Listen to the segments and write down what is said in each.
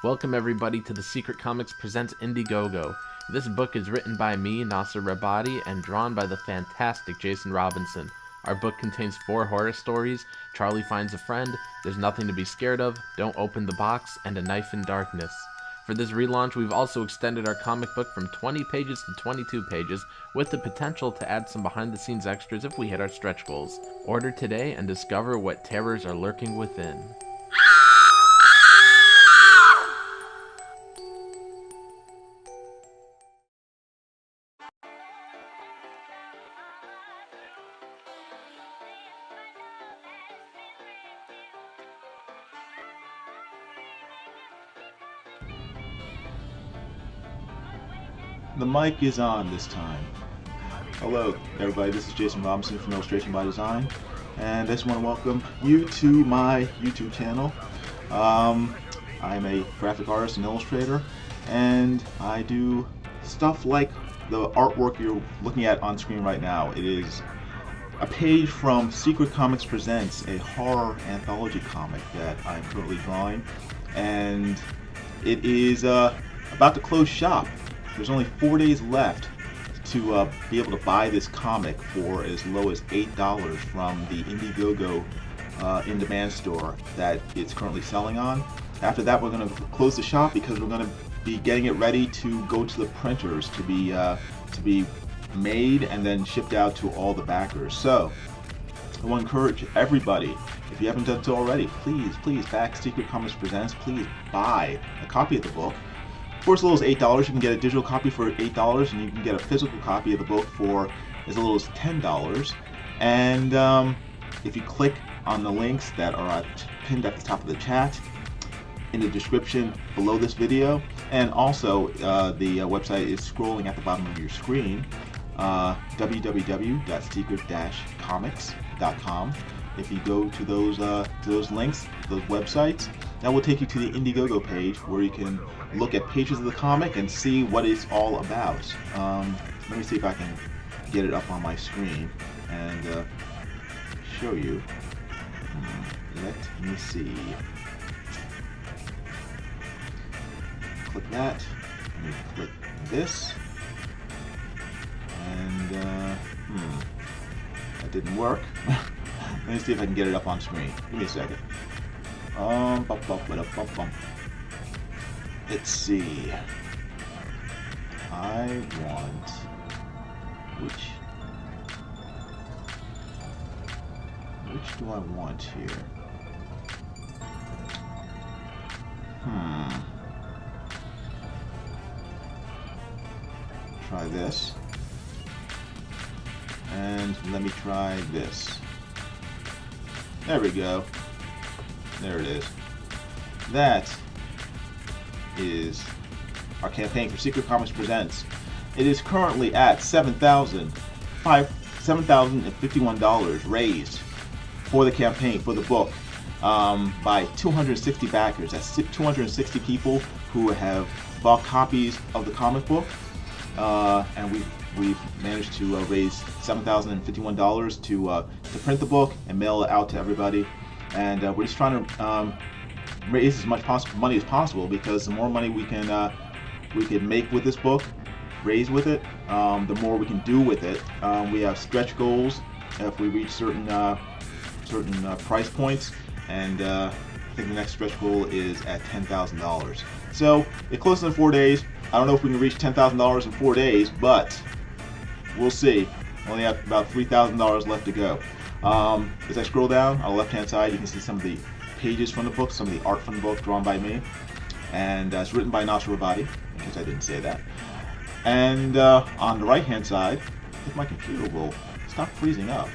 Welcome everybody to the Secret Comics Presents Indiegogo. This book is written by me, Nasser Rabadi, and drawn by the fantastic Jason Robinson. Our book contains 4 horror stories, Charlie Finds a Friend, There's Nothing to Be Scared Of, Don't Open the Box, and A Knife in Darkness. For this relaunch, we've also extended our comic book from 20 pages to 22 pages, with the potential to add some behind-the-scenes extras if we hit our stretch goals. Order today and discover what terrors are lurking within. The mic is on this time. Hello everybody, this is Jason Robinson from Illustration by Design, and I just want to welcome you to my YouTube channel. I'm a graphic artist and illustrator, and I do stuff like the artwork you're looking at on screen right now. It is a page from Secret Comics Presents, a horror anthology comic that I'm currently drawing, and it is about to close shop. There's only 4 days left to be able to buy this comic for as low as $8 from the Indiegogo in-demand store that it's currently selling on. After that, we're going to close the shop because we're going to be getting it ready to go to the printers to be made and then shipped out to all the backers. So I want to encourage everybody, if you haven't done so already, please back Secret Comics Presents. Please buy a copy of the book. For as little as $8, you can get a digital copy for $8, and you can get a physical copy of the book for as little as $10. And if you click on the links that are pinned at the top of the chat, in the description below this video, and also the website is scrolling at the bottom of your screen, www.secret-comics.com. If you go to those links, those websites, that will take you to the Indiegogo page where you can look at pages of the comic and see what it's all about. Let me see if I can get it up on my screen and show you. Let me see. Click that, and you click this, and that didn't work. Let me see if I can get it up on screen. Give me a second. Let's see. I want Which do I want here? Try this. And let me try this. There we go. There it is. That is our campaign for Secret Comics Presents. It is currently at $7,051 raised for the campaign, for the book, by 260 backers. That's 260 people who have bought copies of the comic book, and we've managed to raise $7,051 to print the book and mail it out to everybody. And we're just trying to raise as much money as possible, because the more money we can make with this book, raise with it, the more we can do with it. We have stretch goals if we reach certain price points, and I think the next stretch goal is at $10,000. So it closes in 4 days. I don't know if we can reach $10,000 in 4 days, but we'll see. We only have about $3,000 left to go. As I scroll down on the left-hand side, you can see some of the pages from the book, some of the art from the book drawn by me, and it's written by Nasser Rabadi, in case I didn't say that. And on the right-hand side, if my computer will stop freezing up.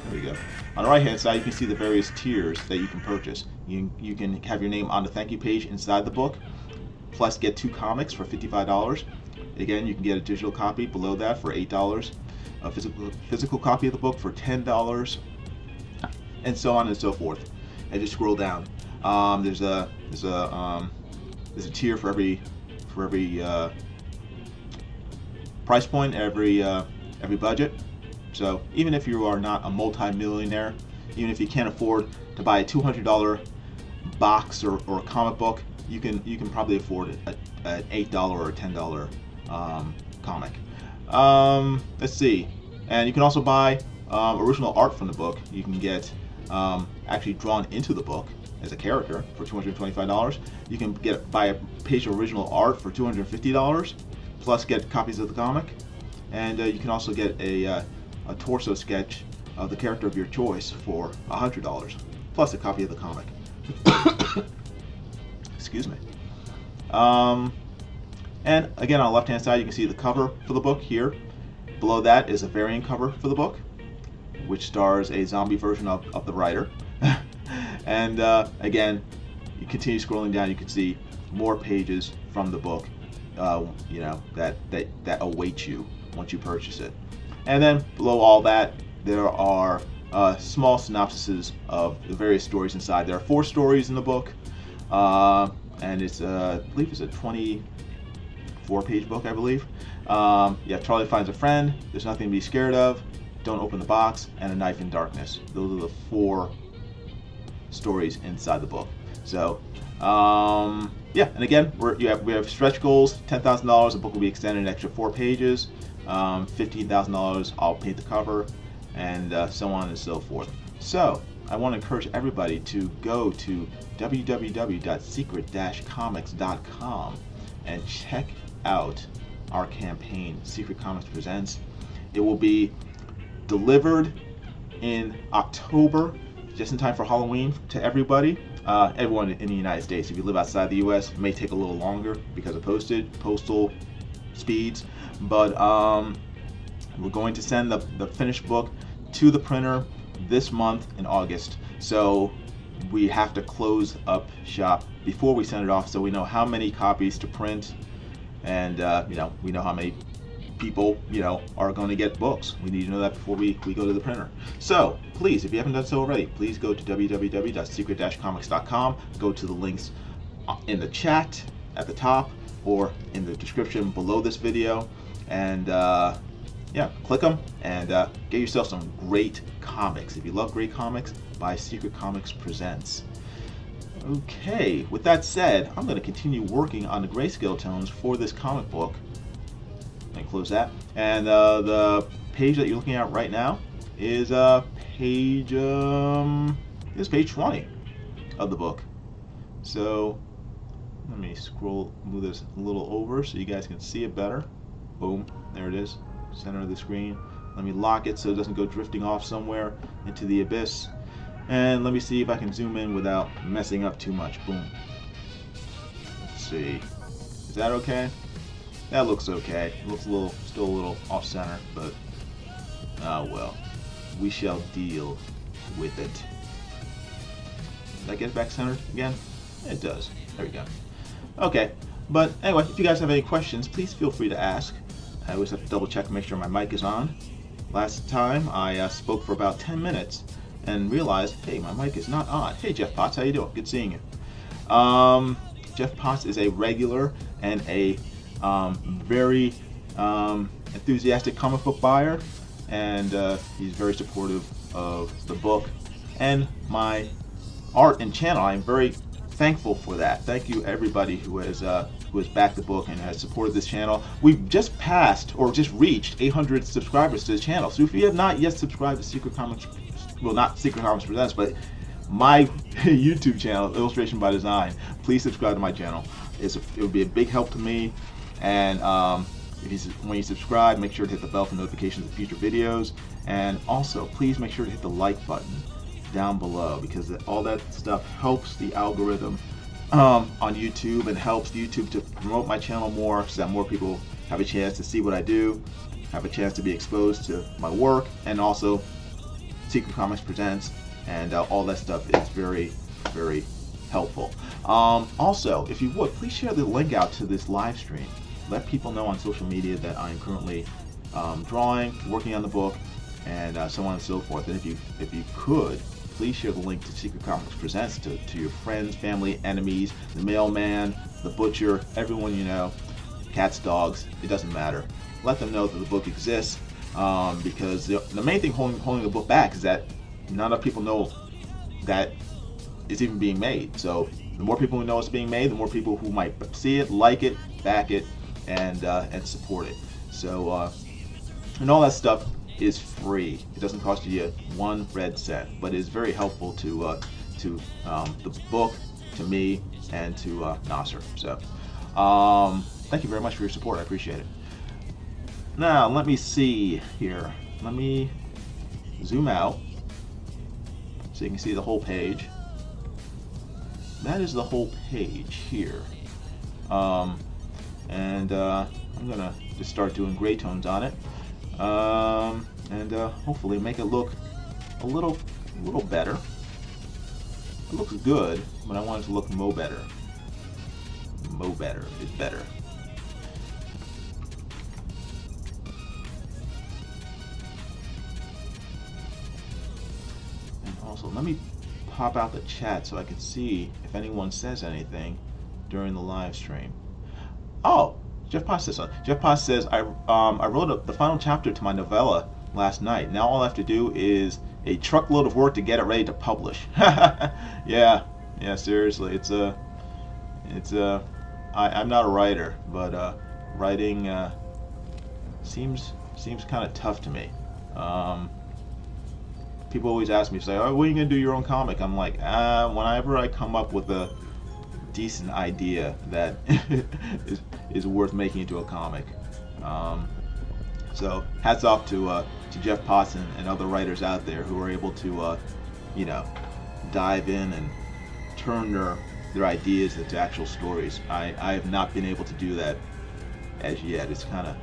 There we go. On the right-hand side, you can see the various tiers that you can purchase. You can have your name on the thank you page inside the book, plus get 2 comics for $55. Again, you can get a digital copy below that for $8, a physical copy of the book for $10, and so on and so forth. And just scroll down. There's a tier for every price point, every budget. So even if you are not a multi-millionaire, even if you can't afford to buy a $200 box or a comic book, you can probably afford an $8 or a $10 comic. Let's see, and you can also buy original art from the book. You can get actually drawn into the book as a character for $225. You can buy a page of original art for $250, plus get copies of the comic, and you can also get a torso sketch of the character of your choice for $100, plus a copy of the comic. Excuse me. And again, on the left-hand side, you can see the cover for the book here. Below that is a variant cover for the book, which stars a zombie version of the writer. And again, you continue scrolling down, you can see more pages from the book, that await you once you purchase it. And then below all that, there are small synopsises of the various stories inside. There are 4 stories in the book, and it's I believe it's a 24-page book, I believe. Charlie finds a friend, there's nothing to be scared of, don't open the box, and a knife in darkness. Those are the 4 stories inside the book. So and again, we have stretch goals. $10,000, the book will be extended an extra 4 pages. $15,000, I'll paint the cover, and so on and so forth. So I want to encourage everybody to go to www.secret-comics.com and check out our campaign, Secret Comics Presents. It will be delivered in October, just in time for Halloween, to everybody. Everyone in the United States. If you live outside the U.S., it may take a little longer because of postal speeds. But we're going to send the finished book to the printer this month in August. So we have to close up shop before we send it off, so we know how many copies to print, and we know how many people are going to get books. We need to know that before we go to the printer. So please, if you haven't done so already, please go to www.secret-comics.com. Go to the links in the chat at the top or in the description below this video, and click them and get yourself some great comics. If you love great comics, buy Secret Comics Presents. Okay, with that said, I'm going to continue working on the grayscale tones for this comic book. Let me close that. And the page that you're looking at right now is page 20 of the book. So let me move this a little over so you guys can see it better. Boom, there it is, center of the screen. Let me lock it so it doesn't go drifting off somewhere into the abyss. And let me see if I can zoom in without messing up too much. Boom. Let's see. Is that okay? That looks okay. It looks still a little off center, but oh well. We shall deal with it. Did I get it back centered again? It does. There we go. Okay. But anyway, if you guys have any questions, please feel free to ask. I always have to double check and make sure my mic is on. Last time I spoke for about 10 minutes and realized, hey, my mic is not on. Hey, Jeff Potts, how you doing? Good seeing you. Jeff Potts is a regular and a very enthusiastic comic book buyer, and he's very supportive of the book and my art and channel. I'm very thankful for that. Thank you everybody who has backed the book and has supported this channel. We've just passed or just reached 800 subscribers to the channel. So if you have not yet subscribed to Secret Comics, well, not Secret Comics Presents, but my YouTube channel, Illustration by Design, please subscribe to my channel. It would be a big help to me. And when you subscribe, make sure to hit the bell for notifications of future videos. And also, please make sure to hit the like button down below, because all that stuff helps the algorithm on YouTube and helps YouTube to promote my channel more, so that more people have a chance to see what I do, have a chance to be exposed to my work, and also Secret Comics Presents, and all that stuff is very, very helpful. Also, if you would, please share the link out to this live stream. Let people know on social media that I'm currently drawing, working on the book, and so on and so forth. And if you could, please share the link to Secret Comics Presents to your friends, family, enemies, the mailman, the butcher, everyone you know, cats, dogs, it doesn't matter. Let them know that the book exists, because the main thing holding the book back is that not enough people know that it's even being made. So the more people who know it's being made, the more people who might see it, like it, back it, and support it. So and all that stuff is free. It doesn't cost you 1 red cent, but it is very helpful to the book, to me, and to Nasser. So thank you very much for your support. I appreciate it. Now let me see here. Let me zoom out so you can see the whole page. That is the whole page here. And I'm gonna just start doing gray tones on it. And hopefully make it look a little better. It looks good, but I want it to look mo better. Mo better is better. And also, let me pop out the chat so I can see if anyone says anything during the live stream. Oh, Jeff Potts says something. Jeff Potts says, I wrote the final chapter to my novella last night. Now all I have to do is a truckload of work to get it ready to publish. yeah, seriously, I'm not a writer, but writing seems kind of tough to me. People always ask me, say, "Oh, when are you gonna do your own comic?" I'm like, whenever I come up with a decent idea that is worth making into a comic. So hats off to Jeff Potts and other writers out there who are able to dive in and turn their ideas into actual stories. I have not been able to do that as yet. It's kind of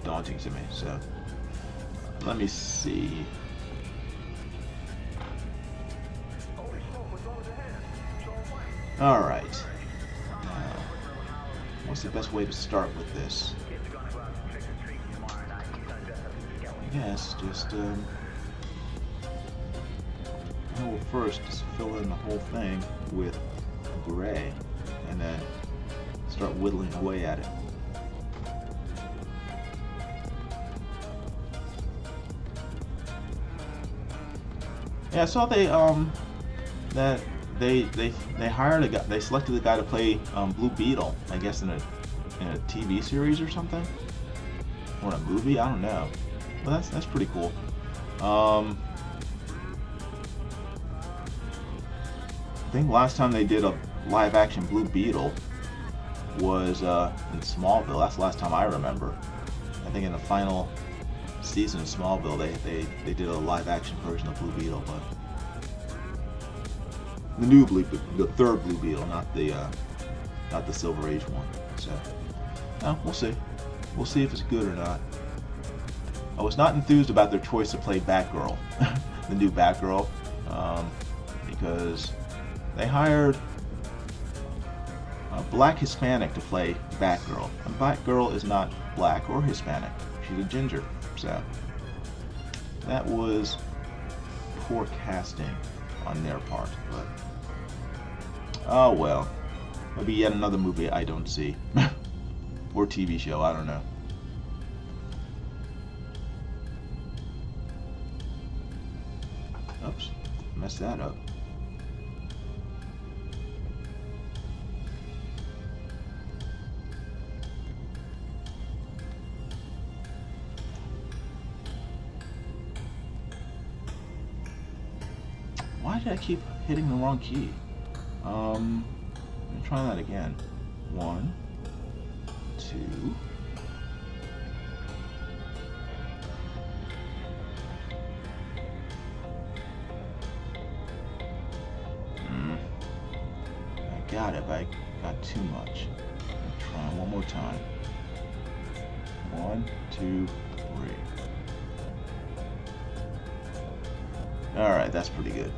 daunting to me. So let me see. All right. Now, what's the best way to start with this? I guess just we'll first just fill in the whole thing with gray, and then start whittling away at it. Yeah, I saw they hired a guy. They selected the guy to play Blue Beetle, I guess in a TV series or something, or a movie. I don't know. Well, that's pretty cool. I think last time they did a live-action Blue Beetle was in Smallville. That's the last time I remember. I think in the final season of Smallville, they did a live action version of Blue Beetle, but the new the third Blue Beetle, not the Silver Age one. So, we'll see. We'll see if it's good or not. I was not enthused about their choice to play Batgirl, the new Batgirl, because they hired a black Hispanic to play Batgirl, and Batgirl is not black or Hispanic. She's a ginger, so that was poor casting on their part, but oh well. Maybe yet another movie I don't see. Or TV show, I don't know. Oops, messed that up. Why did I keep hitting the wrong key? Let me try that again. 1, 2. I got it, but I got too much. Try one more time. 1, 2, 3. Alright, that's pretty good.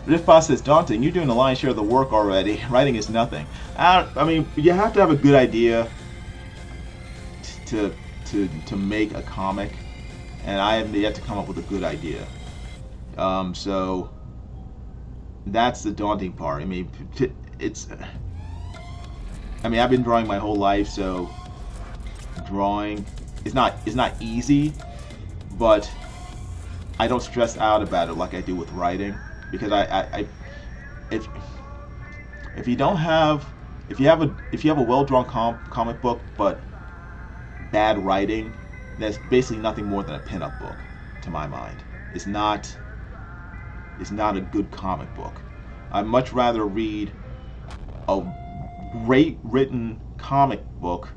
Riffbot says, daunting. You're doing the lion's share of the work already. Writing is nothing. I mean, you have to have a good idea to make a comic, and I have yet to come up with a good idea. So that's the daunting part. I mean, I've been drawing my whole life, so drawing is not easy, but I don't stress out about it like I do with writing, because if you have a well-drawn comic book but bad writing, that's basically nothing more than a pinup book, to my mind. It's not a good comic book. I'd much rather read a great written comic book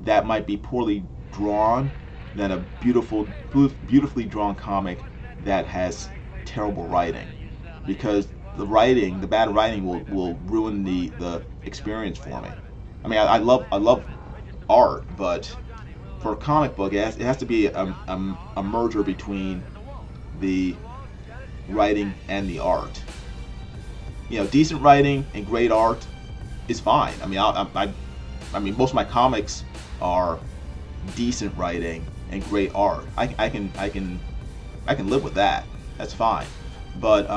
that might be poorly drawn than a beautifully drawn comic that has terrible writing, because the bad writing will ruin the experience for me. I mean, I love art, but for a comic book, it has to be a merger between the writing and the art. You know, decent writing and great art is fine. I mean, most of my comics are decent writing and great art. I can live with that. That's fine. But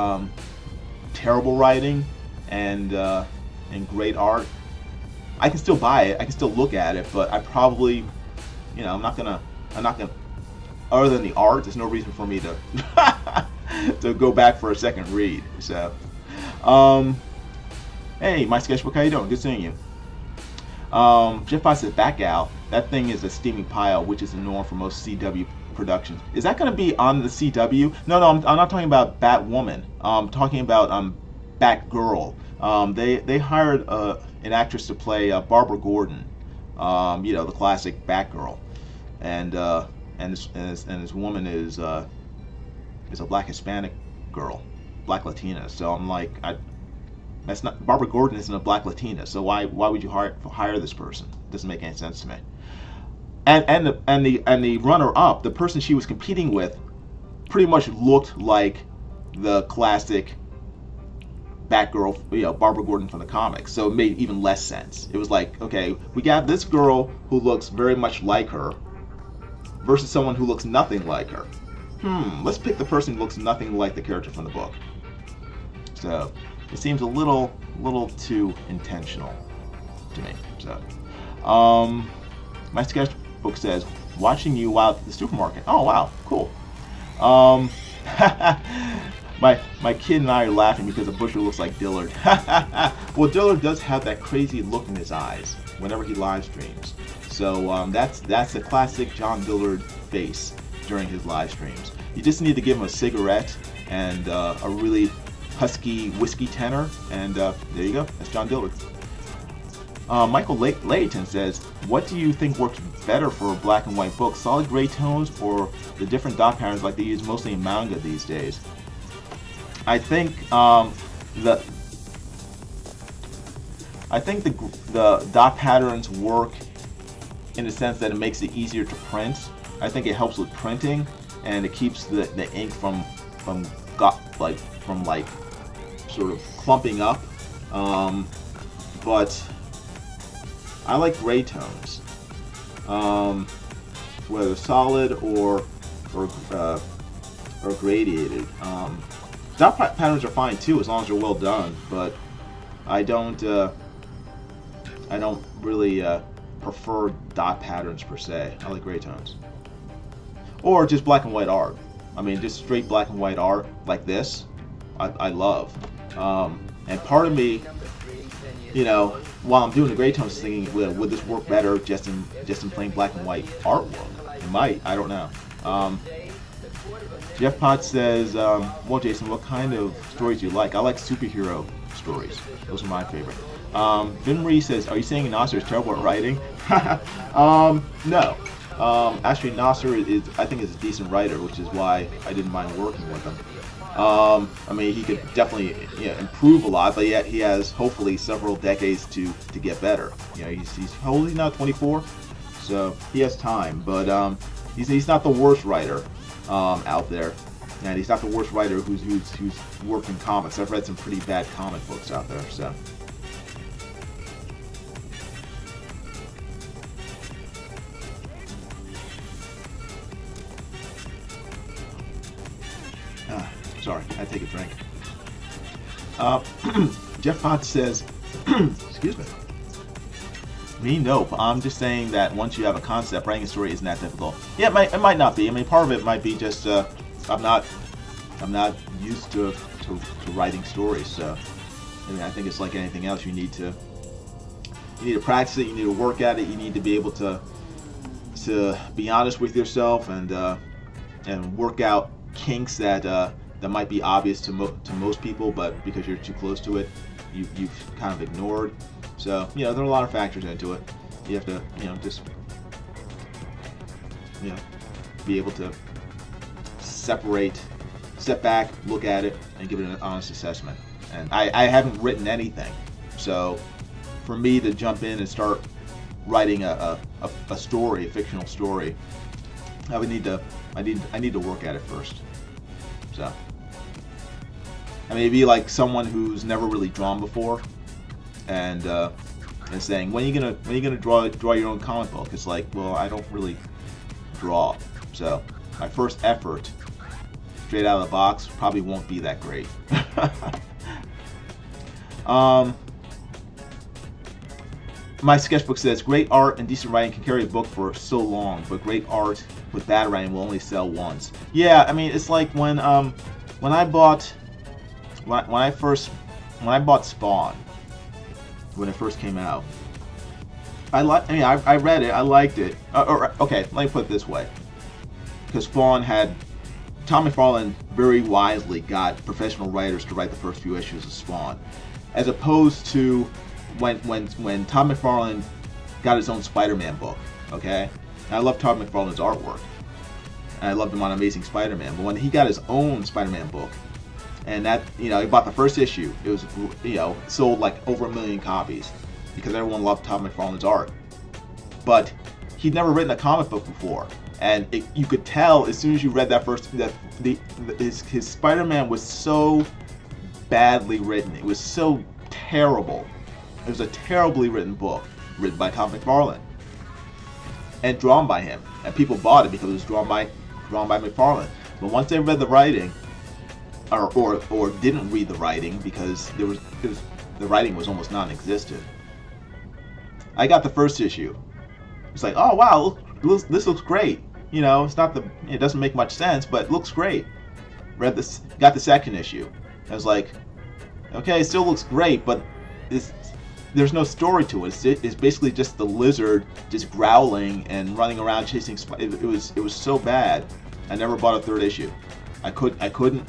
terrible writing and great art, I can still buy it. I can still look at it, but I probably, I'm not gonna. Other than the art, there's no reason for me to to go back for a second read. So, hey, my sketchbook, how you doing? Good seeing you. Jeff Potts says, back out. That thing is a steaming pile, which is the norm for most CW productions. Is that going to be on the CW? No, I'm not talking about Batwoman. I'm talking about Batgirl. They hired an actress to play Barbara Gordon, the classic Batgirl, and this woman is a black Hispanic girl, black Latina. So I'm like, that's not, Barbara Gordon isn't a black Latina, so why would you hire this person? It doesn't make any sense to me. And the runner-up, the person she was competing with, pretty much looked like the classic Batgirl, Barbara Gordon from the comics. So it made even less sense. It was like, okay, we got this girl who looks very much like her versus someone who looks nothing like her. Let's pick the person who looks nothing like the character from the book. So it seems a little too intentional to me. So, my sketchbook says, watching you while at the supermarket. Oh wow, cool. My kid and I are laughing because the butcher looks like Dillard. Well, Dillard does have that crazy look in his eyes whenever he live streams. So that's a classic John Dillard face during his live streams. You just need to give him a cigarette and a really husky whiskey tenor, and there you go. That's John Dillard. Michael Layton says, what do you think works better for a black and white book? Solid gray tones or the different dot patterns like they use mostly in manga these days? I think the dot patterns work in the sense that it makes it easier to print. I think it helps with printing, and it keeps the ink from sort of clumping up. But I like gray tones, whether solid or gradiated. Dot patterns are fine too, as long as they're well done. But I don't really prefer dot patterns per se. I like gray tones, or just black and white art. I mean, just straight black and white art like this, I love. And part of me, you know, while I'm doing the gray tones, thinking, would this work better just in plain black and white artwork? It might. I don't know. Jeff Potts says, well, Jason, what kind of stories do you like? I like superhero stories. Those are my favorite. Vin Marie says, are you saying Nasser is terrible at writing? No. Actually, Nasser I think is a decent writer, which is why I didn't mind working with him. I mean, he could definitely improve a lot, but yet he has hopefully several decades to get better. You know, he's how old is he now? 24, so he has time. But he's not the worst writer out there, and he's not the worst writer who's worked in comics. I've read some pretty bad comic books out there, so. Sorry, I take a drink. Jeff Potts says, excuse me, nope. I'm just saying that once you have a concept, writing a story isn't that difficult. Yeah, it might not be. I mean, part of it might be just I'm not used to writing stories. So, I mean, I think it's like anything else. You need to practice it. You need to work at it. You need to be able to be honest with yourself and work out kinks that might be obvious to most people, but because you're too close to it, you've kind of ignored. So, there are a lot of factors into it. You have to, just, be able to step back, look at it, and give it an honest assessment. And I haven't written anything, so for me to jump in and start writing a story, a fictional story, I need to work at it first. So, I mean, it'd be like someone who's never really drawn before, and saying, when are you gonna draw your own comic book? It's like, well, I don't really draw, so my first effort, straight out of the box, probably won't be that great. My sketchbook says, great art and decent writing can carry a book for so long, but great art with bad writing will only sell once. Yeah, I mean, it's like when I bought Spawn when it first came out. I read it, I liked it. Okay, let me put it this way, because Spawn had Tom McFarlane very wisely got professional writers to write the first few issues of Spawn, as opposed to when Tom McFarlane got his own Spider-Man book. Okay, and I love Tom McFarlane's artwork, and I loved him on Amazing Spider-Man. But when he got his own Spider-Man book, and that, he bought the first issue, it was, sold like over 1 million copies because everyone loved Tom McFarlane's art. But he'd never written a comic book before, and you could tell as soon as you read that first that his Spider-Man was so badly written. It was so terrible. It was a terribly written book, written by Tom McFarlane and drawn by him, and people bought it because it was drawn by McFarlane. But once they read the writing, or didn't read the writing because the writing was almost non-existent. I got the first issue. It's like, oh wow, this looks great. It doesn't make much sense, but it looks great. Got the second issue. I was like, okay, it still looks great, but there's no story to it. It's basically just the lizard just growling and running around chasing spiders. It was so bad. I never bought a third issue. I couldn't.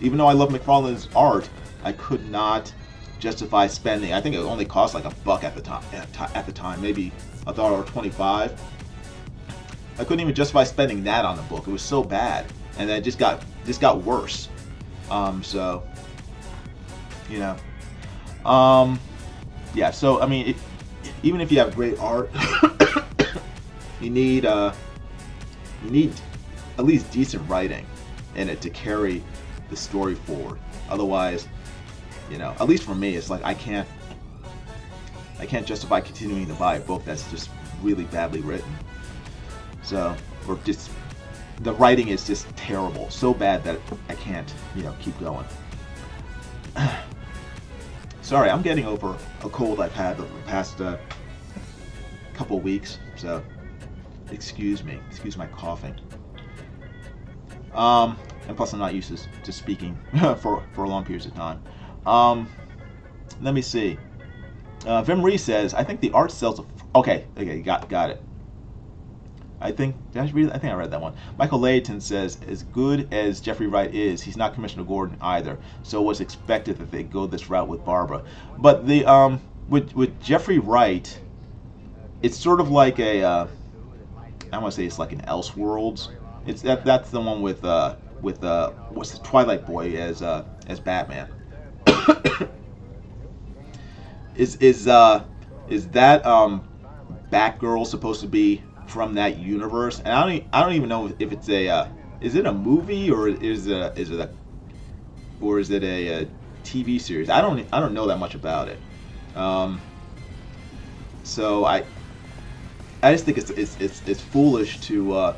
Even though I love McFarlane's art, I could not justify spending. I think it only cost like $1 at the time. At the time, maybe $1.25. I couldn't even justify spending that on the book. It was so bad, and then it just got worse. So, you know, yeah. So I mean, even if you have great art, you need at least decent writing in it to carry the story forward. Otherwise, you know, at least for me, it's like I can't justify continuing to buy a book that's just really badly written. So, or just the writing is just terrible, so bad that I can't, you know, keep going. Sorry, I'm getting over a cold I've had the past couple weeks, so excuse me, excuse my coughing. And plus I'm not used to speaking for long periods of time. Let me see. Vim Ree says, I think the art sells. Okay, got it. I think I read that one. Michael Layton says, as good as Jeffrey Wright is, he's not Commissioner Gordon either. So it was expected that they go this route with Barbara. But the with Jeffrey Wright, it's sort of like a I want to say it's like an Elseworlds. It's that's the one with what's the Twilight Boy as Batman. Is that Batgirl supposed to be from that universe? And I don't even know if it's is it a movie or is it a TV series? I don't know that much about it. So I just think it's foolish to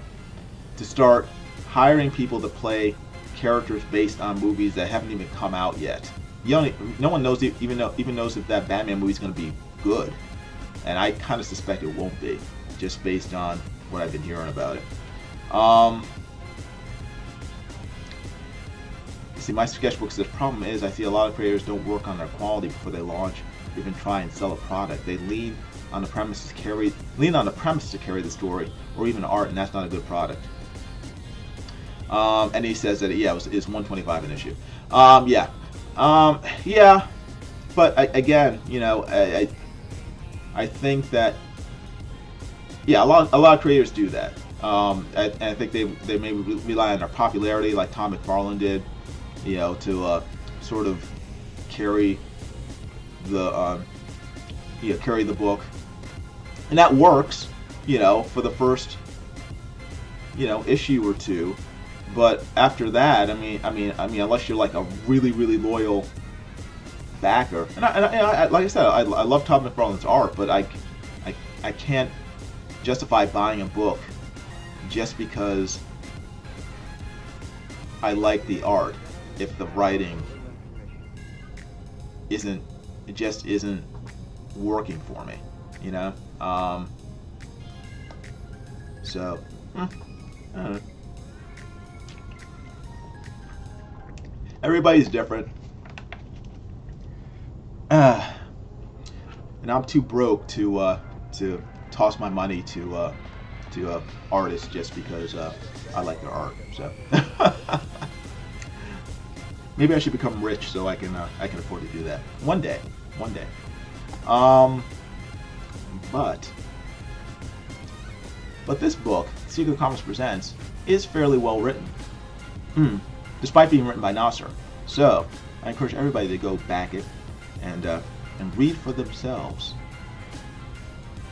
start hiring people to play characters based on movies that haven't even come out yet. No one knows even knows if that Batman movie is going to be good, and I kind of suspect it won't be, just based on what I've been hearing about it. See, my sketchbook says, the problem is I see a lot of creators don't work on their quality before they launch or even try and sell a product. They lean on the premise to carry the story or even art, and that's not a good product. And he says that it's $125 an issue. Yeah, but again, you know, I think that a lot of creators do that. And I think they maybe rely on their popularity, like Tom McFarlane did, you know, to sort of carry the book, and that works, you know, for the first, you know, issue or two. But after that, I mean, unless you're like a really, really loyal backer, and I like I said, I love Todd McFarlane's art, but I can't justify buying a book just because I like the art if the writing isn't working for me, you know. So I don't know. Everybody's different. And I'm too broke to toss my money to artists just because I like their art. So maybe I should become rich so I can afford to do that one day. But this book, Secret Comics Presents, is fairly well written. Despite being written by Nasser. So I encourage everybody to go back it and read for themselves.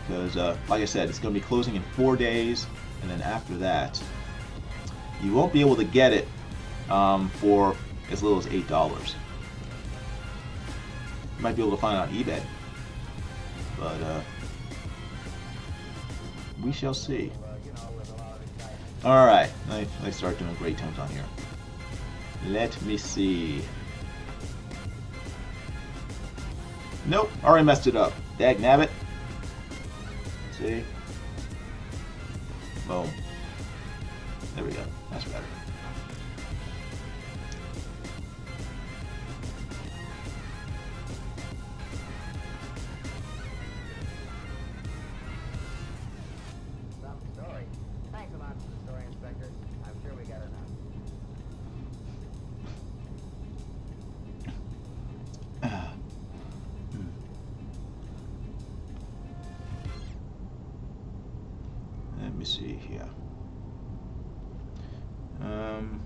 Because, like I said, it's going to be closing in 4 days, and then after that, you won't be able to get it for as little as $8. You might be able to find it on eBay, but we shall see. All right, let me start doing gray tones on here. Let me see. Nope, already messed it up. Dagnabbit. See? Boom. There we go. That's better. Thanks a lot for the story, Inspector. I'm sure we got enough. me see here. Hmm.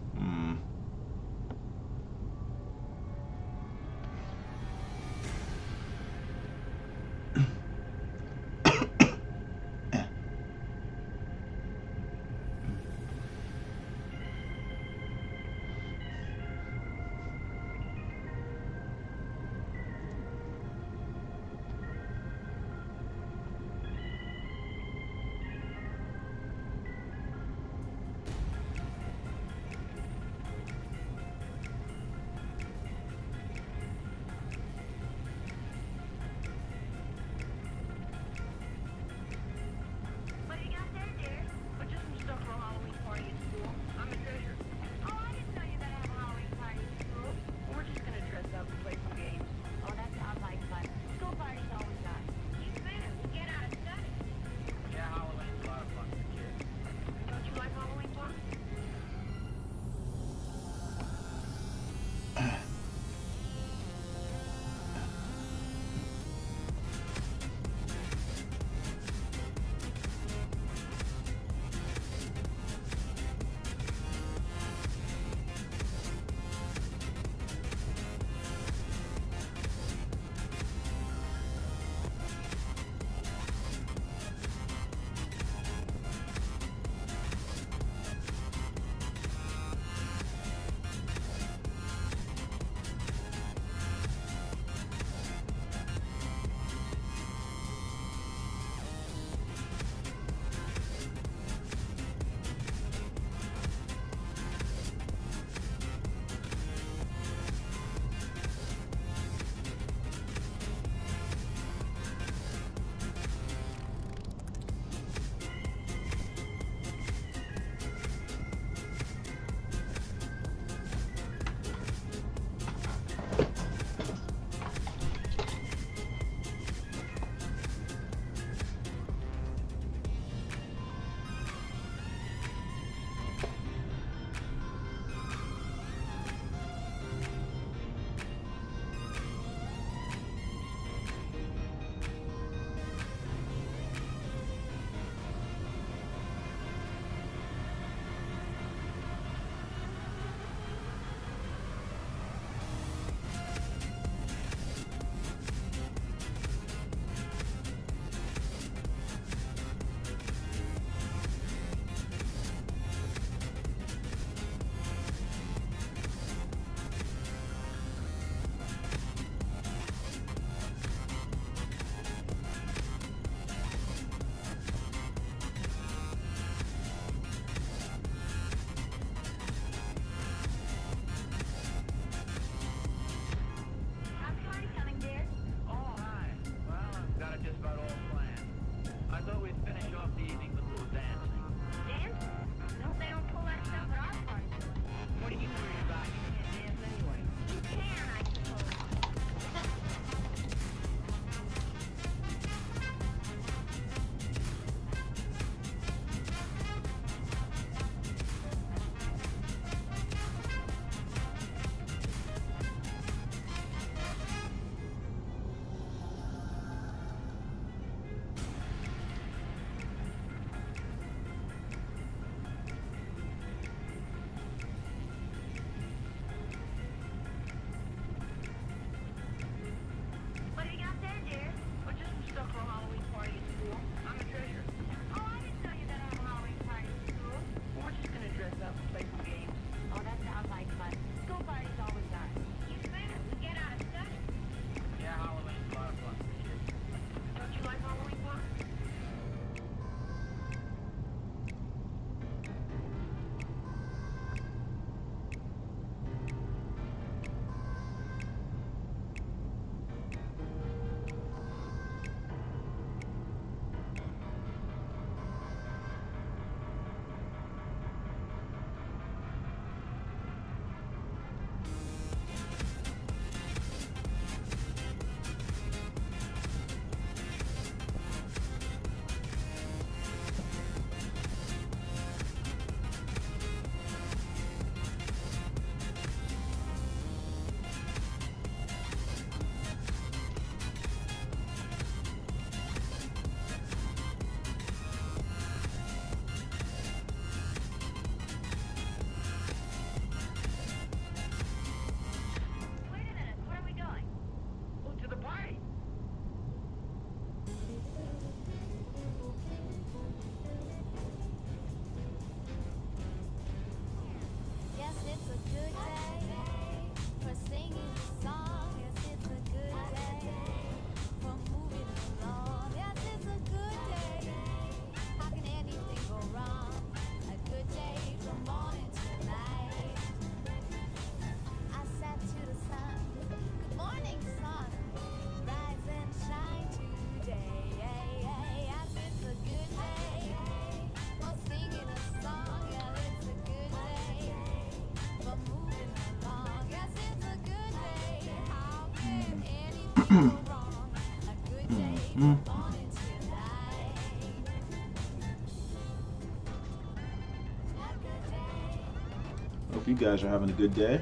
Hope you guys are having a good day.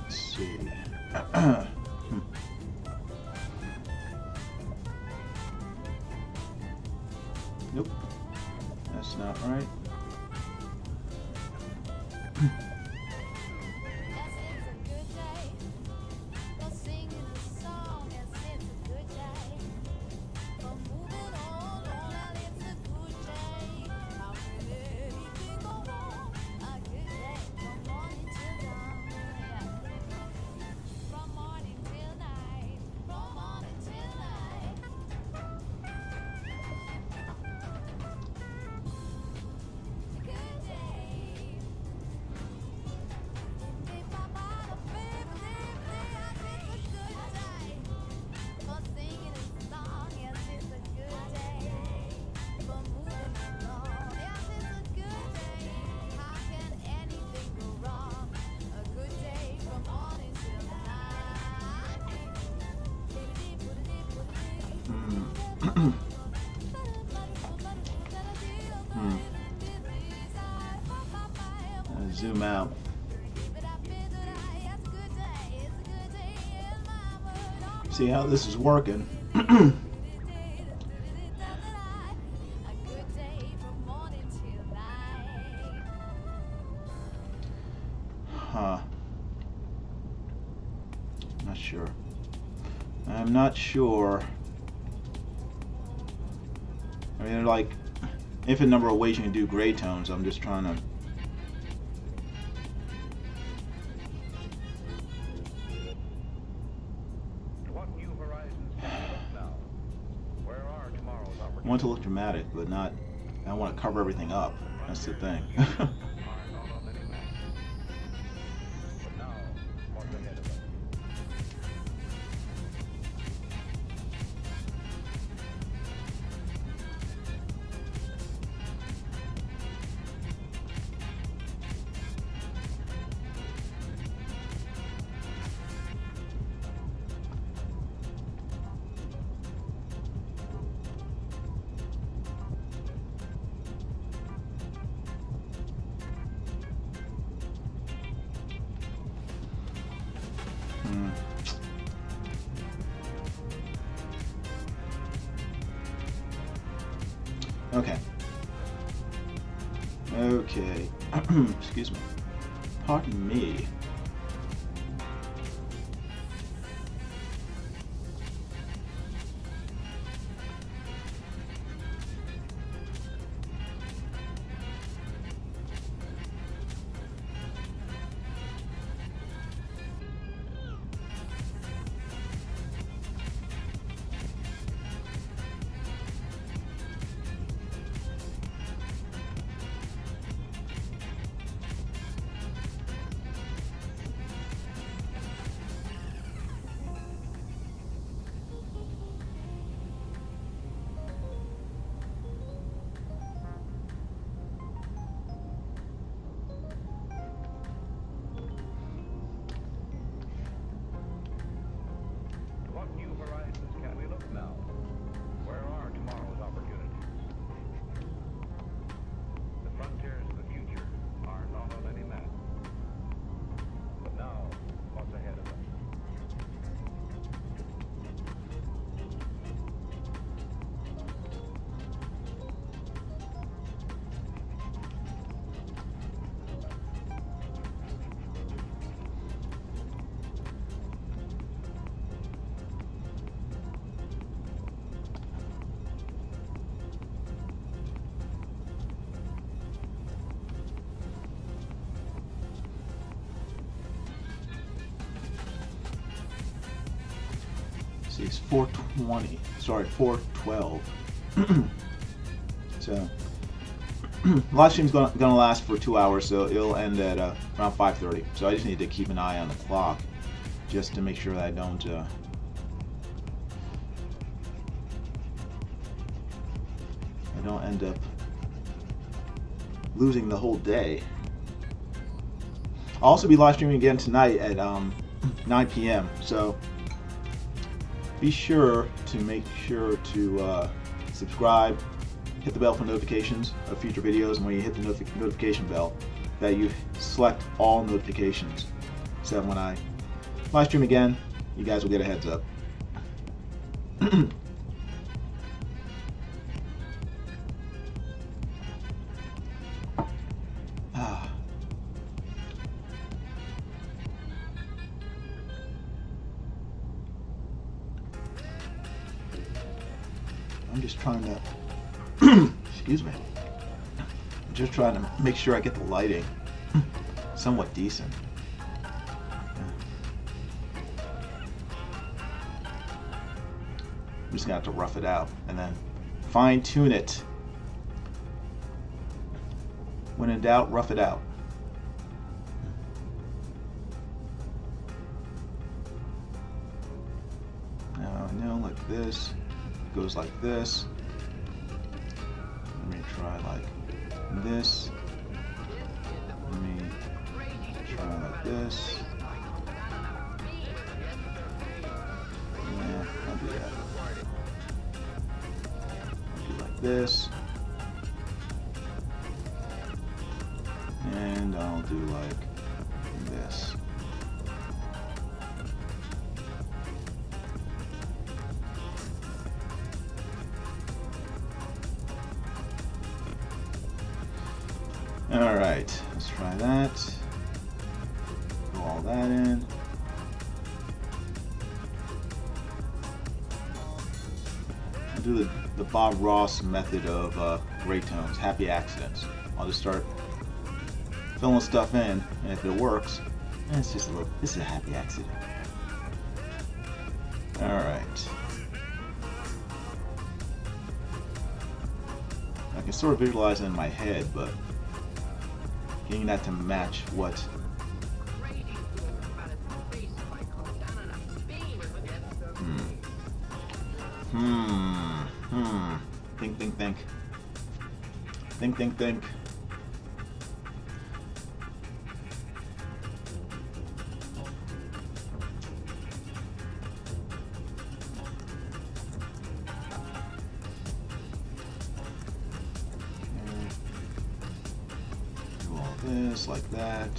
See. Nope, that's not right. Zoom out. See how this is working. Huh. Not sure. I'm not sure. I mean, there are like infinite number of ways you can do gray tones. I'm just trying to. I want to look dramatic, but not. I want to cover everything up. That's the thing. Okay. Okay. Excuse me. Pardon me. see, it's 4:20. Sorry, 4:12. So, live stream's gonna last for 2 hours, so it'll end at around 5:30. So I just need to keep an eye on the clock, just to make sure that I don't end up losing the whole day. I'll also be live streaming again tonight at 9 p.m. So be sure to subscribe, hit the bell for notifications of future videos, and when you hit the notification bell, that you select all notifications, so that when I live stream again, you guys will get a heads up. I'm just trying to, excuse me, I'm just trying to make sure I get the lighting somewhat decent. I'm just gonna have to rough it out and then fine tune it. When in doubt, rough it out. Now I know, like this. Goes like this. Let me try like this. Let me try like this. Yeah, I'll do that. I'll do like this. And I'll do like this. Alright, let's try that. Throw all that in. I'll do the Bob Ross method of graytones, happy accidents. I'll just start filling stuff in, and if it works, it's just this is a happy accident. Alright. I can sort of visualize it in my head, but getting that to match what think. Do all this like that.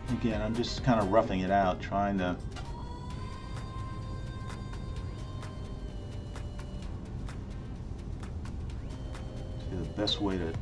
Again, I'm just kind of roughing it out, trying to see the best way to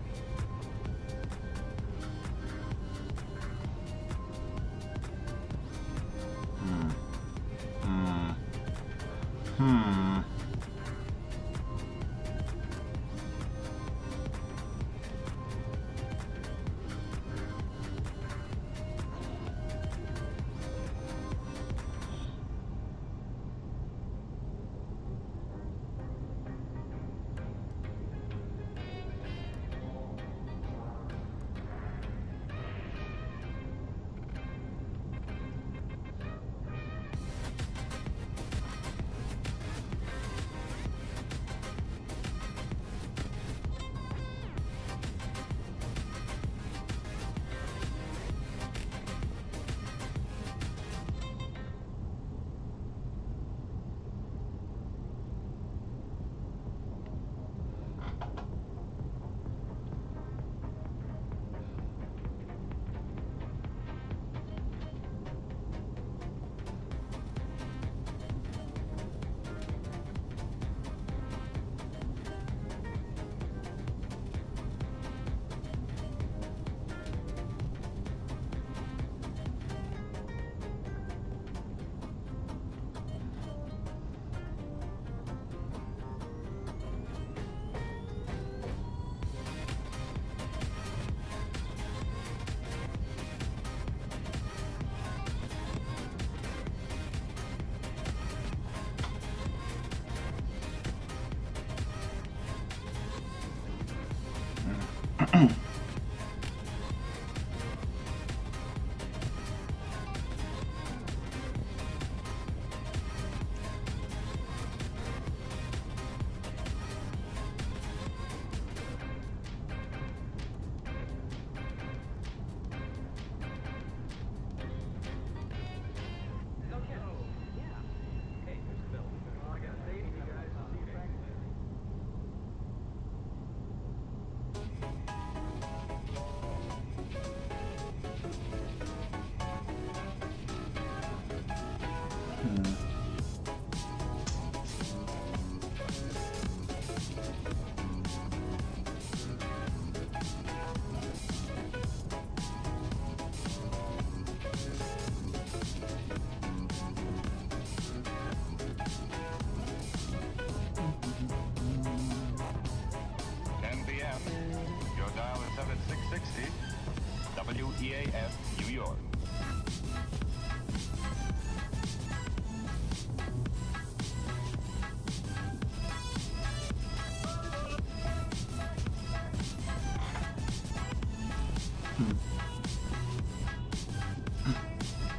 WEAF, New York.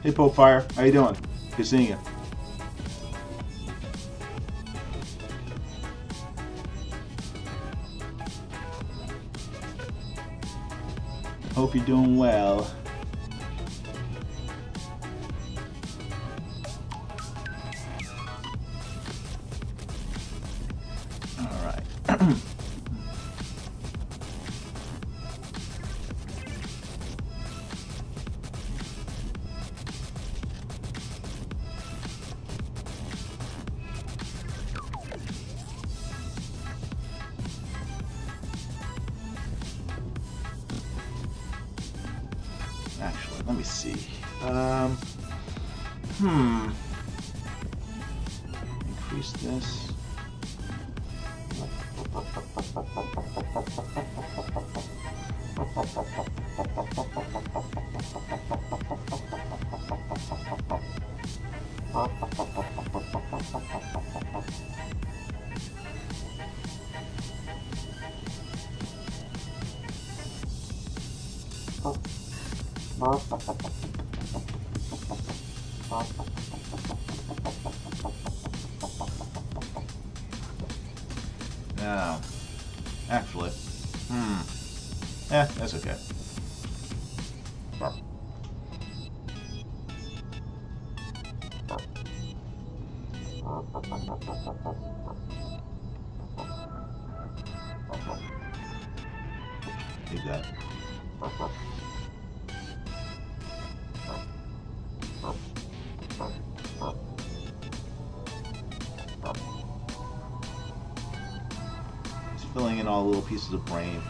Hey, Pope Fire, how you doing? Good seeing you. Hope you're doing well. All right. Let me see. Increase this. Now, actually, that's okay. Leave that. Just filling in all the little pieces of brain.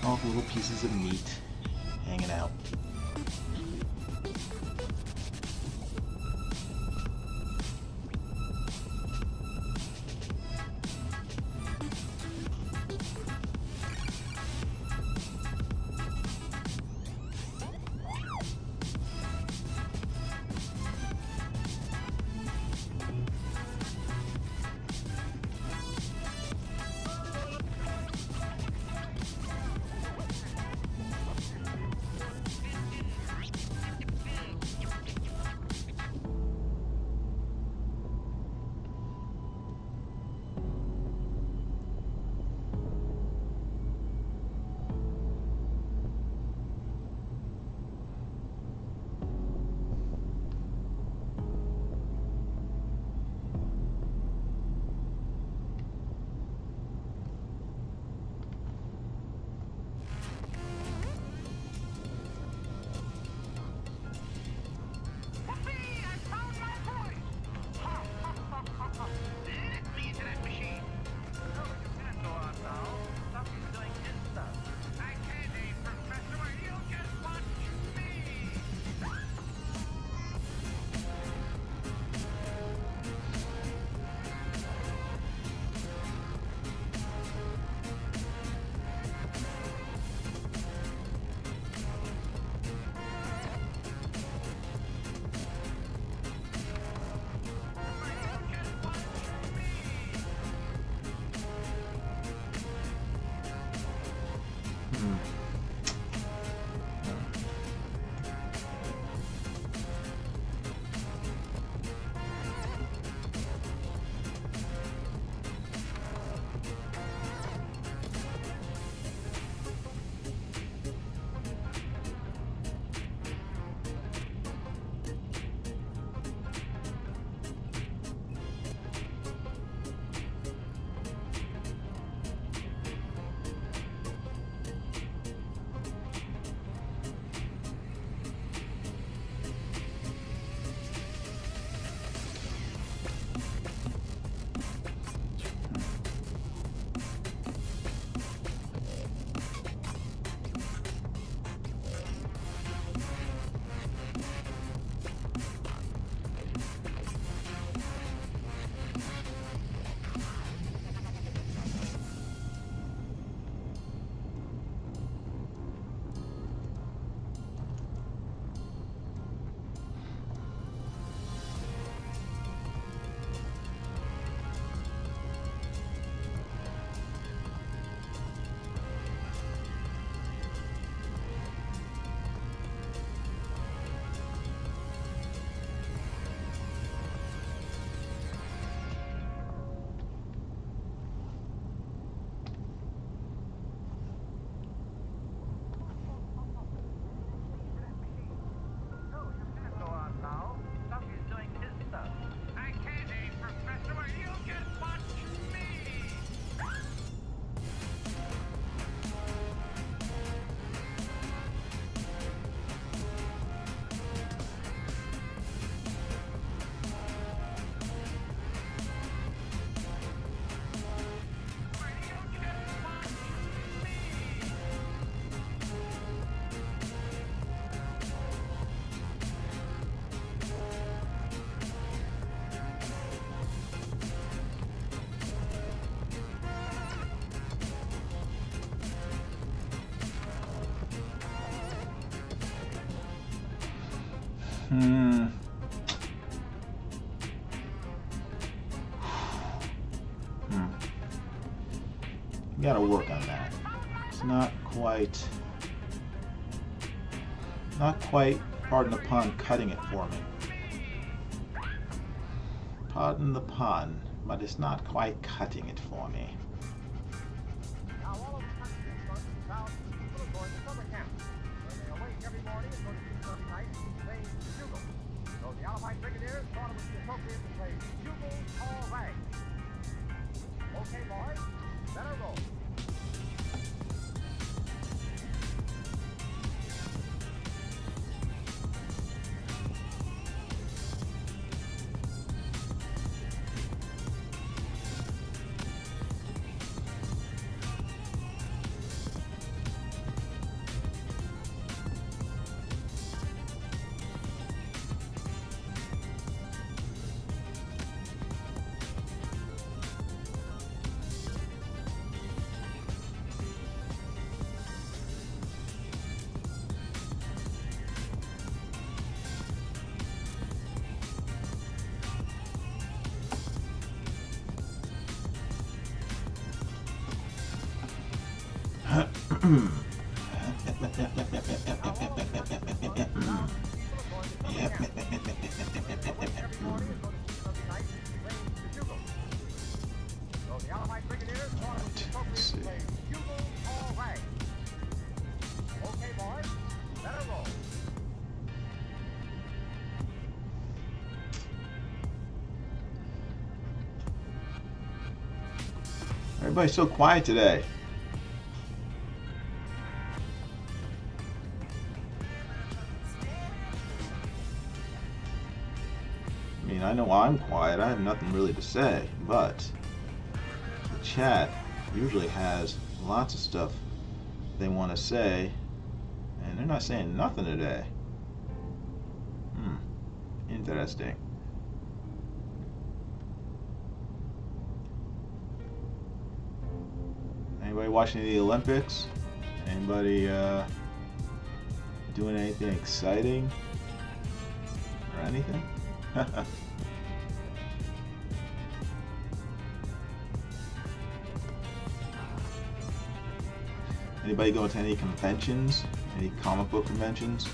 All the little pieces of meat hanging out. Gotta work on that. It's not quite, pardon the pun, cutting it for me. Pardon the pun, but it's not quite cutting it for me. Now, all over the country this month, thousands of people are going to summer camps, where they awake every morning and go to sleep every night playing the bugle. So the Alpine Brigadiers thought it would be appropriate to play Bugles All Right. Okay, boys, better roll. Everybody's so quiet today. I mean, I know I'm quiet. I have nothing really to say, but the chat usually has lots of stuff they want to say, and they're not saying nothing today. Interesting. Anybody watching the Olympics? Anybody doing anything exciting or anything? Anybody going to any conventions? Any comic book conventions?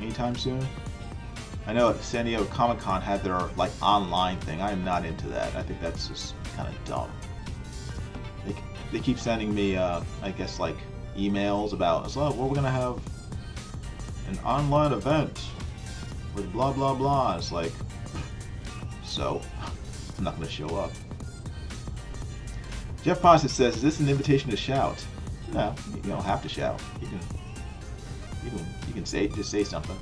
Anytime soon? I know San Diego Comic-Con had their like online thing. I am not into that. I think that's just kind of dumb. They keep sending me, I guess, like emails about, so well, we're gonna have an online event with blah blah blah. It's like, so I'm not gonna show up. Jeff Ponson says, "Is this an invitation to shout?" No, you don't have to shout. You can just say something.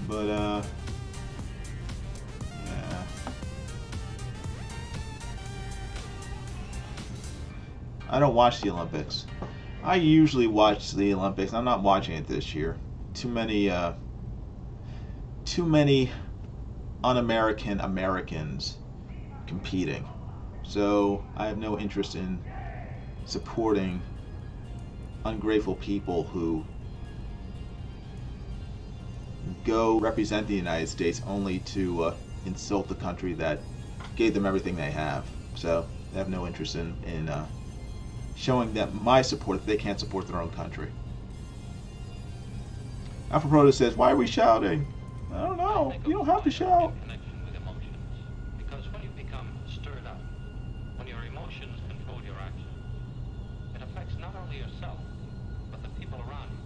But yeah. I don't watch the Olympics. I usually watch the Olympics. I'm not watching it this year. Too many un-American Americans competing. So I have no interest in supporting ungrateful people who go represent the United States only to insult the country that gave them everything they have. So I have no interest in showing them my support that they can't support their own country. Alpha Proto says, "Why are we shouting?" I don't know. You don't have to shout. Because when you become stirred up, when your emotions control your actions, it affects not only yourself, but the people around you.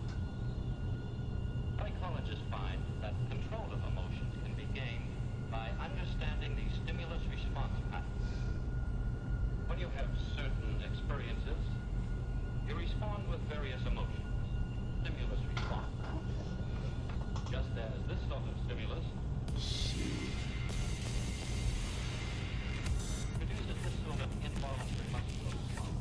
Psychologists find that control of emotions can be gained by understanding the stimulus-response patterns. When you have certain experiences, you respond with various emotions. Stimulus response. Just as this sort of stimulus produces this sort of involuntary muscular response.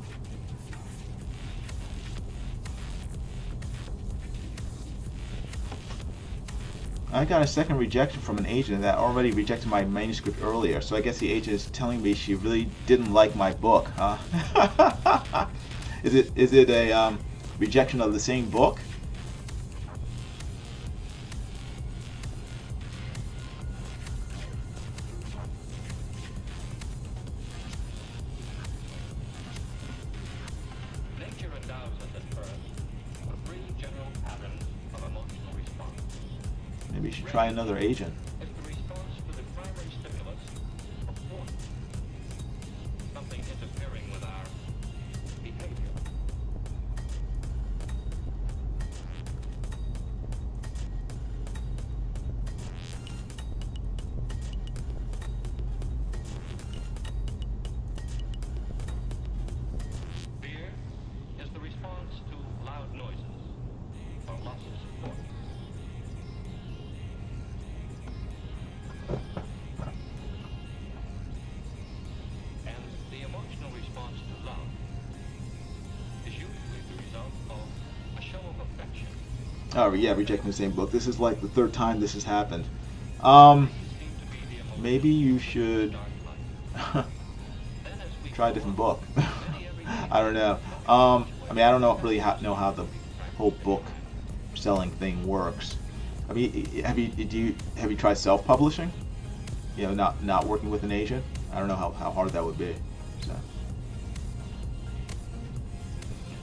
I got a second rejection from an agent that already rejected my manuscript earlier. So I guess the agent is telling me she really didn't like my book, huh? Is it a rejection of the same book? Nature endows us at first with three general patterns of emotional response. Maybe you should try another agent. Is the response to the primary stimulus of warmth, something interfering with our behavior. Fear is the response to loud noises or loss of support. And the emotional response to love is usually the result of a show of affection. Oh yeah, rejecting the same book. This is like the third time this has happened. Seem to be the emotion Maybe you should dark light. Then as we try a go different on, book. many everyday I don't know. I mean, I don't know really know how the whole book selling thing works. I mean, have you tried self-publishing? You know, not working with an agent. I don't know how hard that would be. So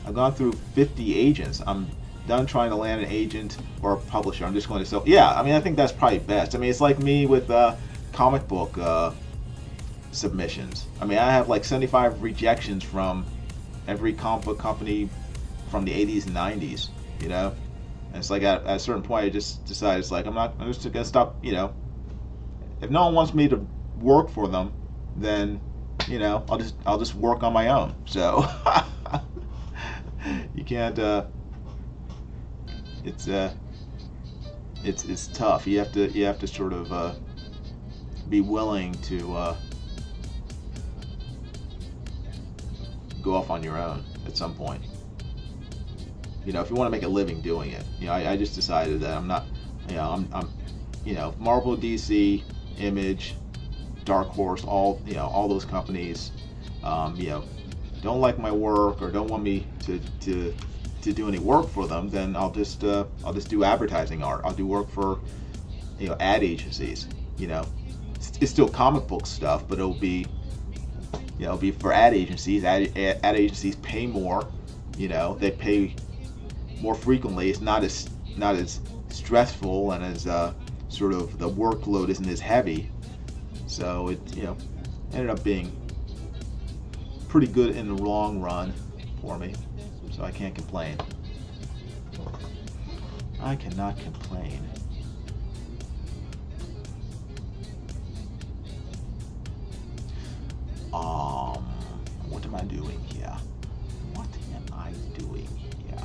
I've gone through 50 agents. I'm done trying to land an agent or a publisher. I'm just going to sell. Yeah, I mean, I think that's probably best. I mean, it's like me with comic book submissions. I mean, I have like 75 rejections from every comic book company from the 80s and 90s. You know, and it's like at a certain point, I just decided it's like I'm just gonna stop. You know, if no one wants me to work for them, then you know I'll just work on my own. So you can't. It's tough. You have to sort of be willing to go off on your own at some point. You know, if you want to make a living doing it. You know, I just decided that I'm not. You know, I'm you know, Marvel, DC, Image, Dark Horse, all those companies, you know, don't like my work or don't want me to do any work for them, then I'll just do advertising art. I'll do work for, you know, ad agencies. You know, it's still comic book stuff, but it'll be, you know, it'll be for ad agencies. Ad agencies pay more. You know, they pay more frequently. It's not as stressful and as sort of the workload isn't as heavy. So it, you know, ended up being pretty good in the long run for me. So I can't complain. I cannot complain. What am I doing here? What am I doing here?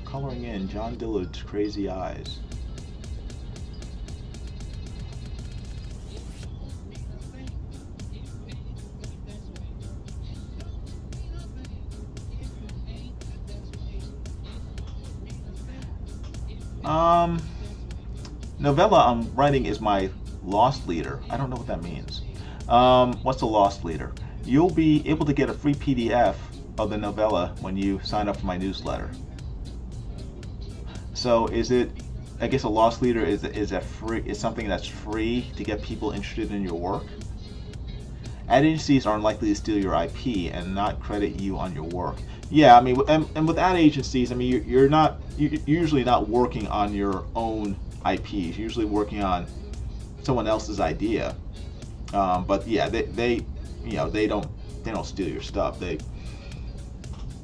Coloring in John Dillard's Crazy Eyes. Novella I'm writing is my lost leader. I don't know what that means. What's a lost leader? You'll be able to get a free PDF of the novella when you sign up for my newsletter. So is it? I guess a lost leader is something that's free to get people interested in your work. Ad agencies aren't likely to steal your IP and not credit you on your work. Yeah, I mean, and with ad agencies, I mean, you're usually not working on your own IPs. You're usually working on someone else's idea. But yeah, they don't steal your stuff. They're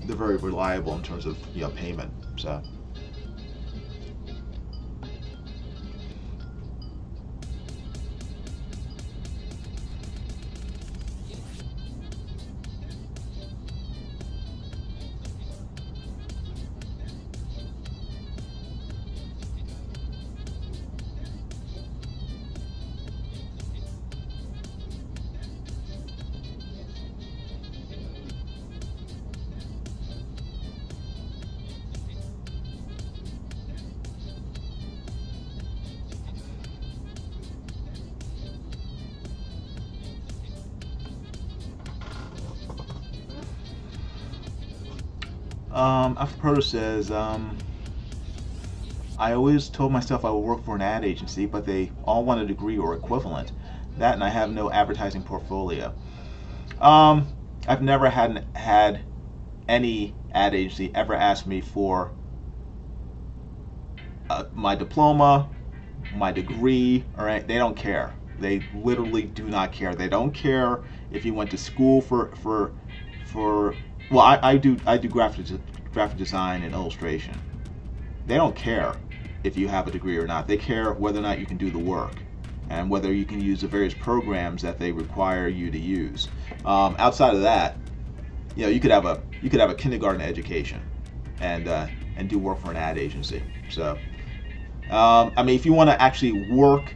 very reliable in terms of, you know, payment. So. After Proto says, I always told myself I would work for an ad agency, but they all want a degree or equivalent. That, and I have no advertising portfolio. I've never had any ad agency ever ask me for my diploma, my degree, or they don't care. They literally do not care. They don't care if you went to school for well, I do graphic design and illustration. They don't care if you have a degree or not. They care whether or not you can do the work and whether you can use the various programs that they require you to use. Outside of that, you know, you could have a kindergarten education and do work for an ad agency. So, I mean, if you want to actually work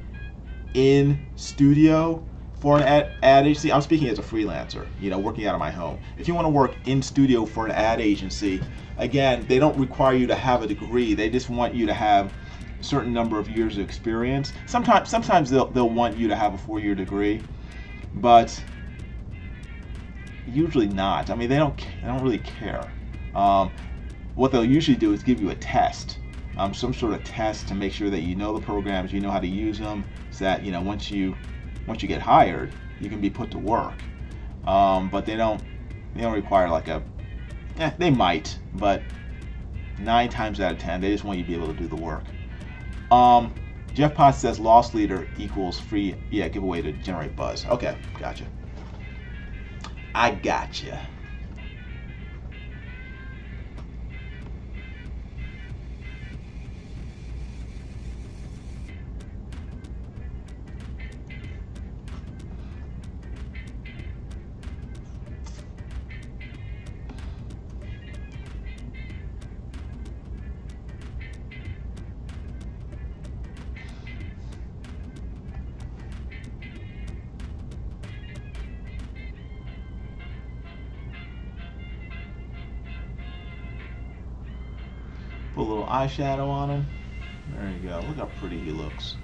in studio for an ad agency, I'm speaking as a freelancer, you know, working out of my home. If you want to work in studio for an ad agency, again, they don't require you to have a degree. They just want you to have a certain number of years of experience. Sometimes they'll want you to have a 4-year degree, but usually not. I mean, they don't really care. What they'll usually do is give you a test, some sort of test to make sure that you know the programs, you know how to use them, so that, you know, once you get hired, you can be put to work. But they don't require like a, they might, but 9 times out of 10, they just want you to be able to do the work. Jeff Potts says loss leader equals free, giveaway to generate buzz. Okay, gotcha. I gotcha. Put a little eyeshadow on him. There you go. Look how pretty he looks.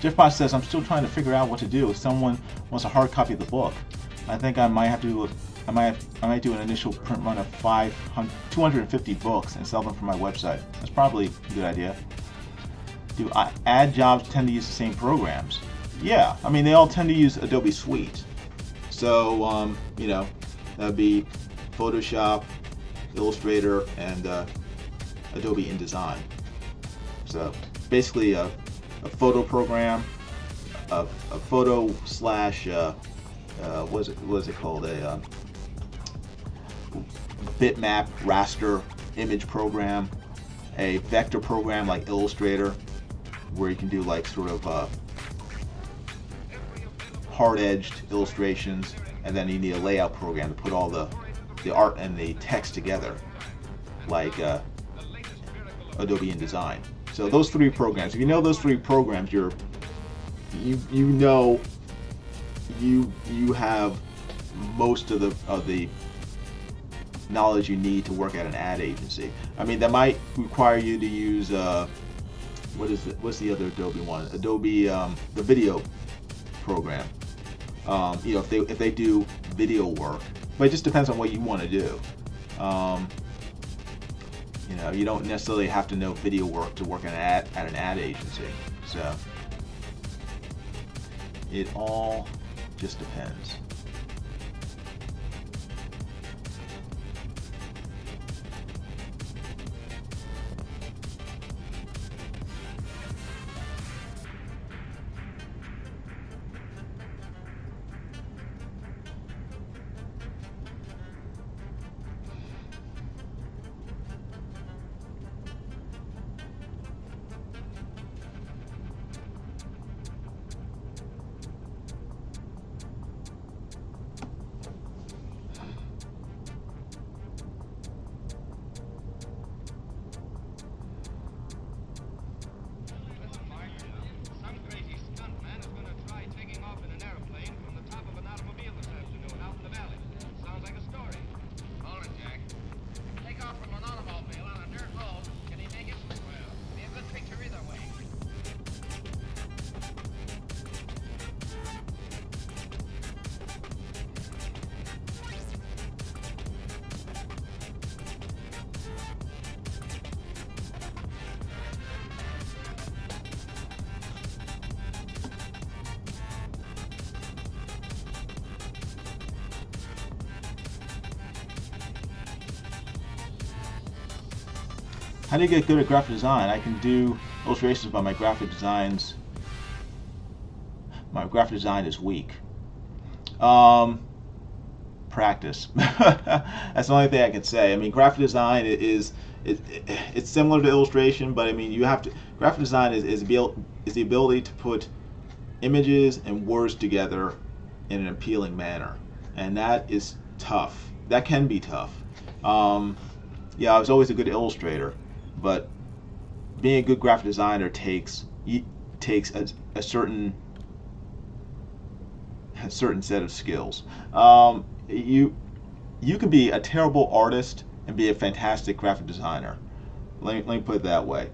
Jeff Bosch says, I'm still trying to figure out what to do if someone wants a hard copy of the book. I think I might have to I might do an initial print run of 250 books and sell them from my website. That's probably a good idea. Do ad jobs tend to use the same programs? Yeah, I mean, they all tend to use Adobe Suite. So, you know, that'd be Photoshop, Illustrator, and Adobe InDesign. So basically a photo program, a photo slash what is it called, a bitmap raster image program, a vector program like Illustrator, where you can do like sort of hard-edged illustrations, and then you need a layout program to put all the art and the text together, like Adobe InDesign. So those 3 programs, if you know those 3 programs, you know you have most of the knowledge you need to work at an ad agency. I mean, that might require you to use what's the other Adobe one? Adobe the video program. You know, if they do video work, but it just depends on what you want to do. You know, you don't necessarily have to know video work to work at an ad agency. So it all just depends. How do you get good at graphic design? I can do illustrations, but my graphic design is weak. Practice. That's the only thing I can say. I mean, graphic design it's similar to illustration, but I mean, graphic design is the ability to put images and words together in an appealing manner, and that is tough. That can be tough. Yeah, I was always a good illustrator, but being a good graphic designer takes a certain set of skills. You can be a terrible artist and be a fantastic graphic designer. Let me put it that way.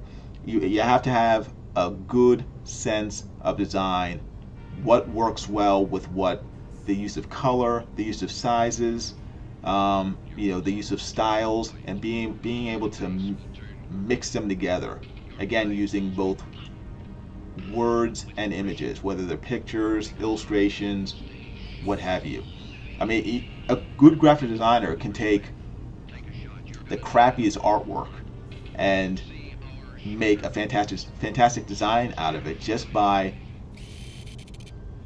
You have to have a good sense of design, what works well with what, the use of color, the use of sizes, the use of styles, and being able to mix them together. Again, using both words and images, whether they're pictures, illustrations, what have you. I mean, a good graphic designer can take the crappiest artwork and make a fantastic design out of it just by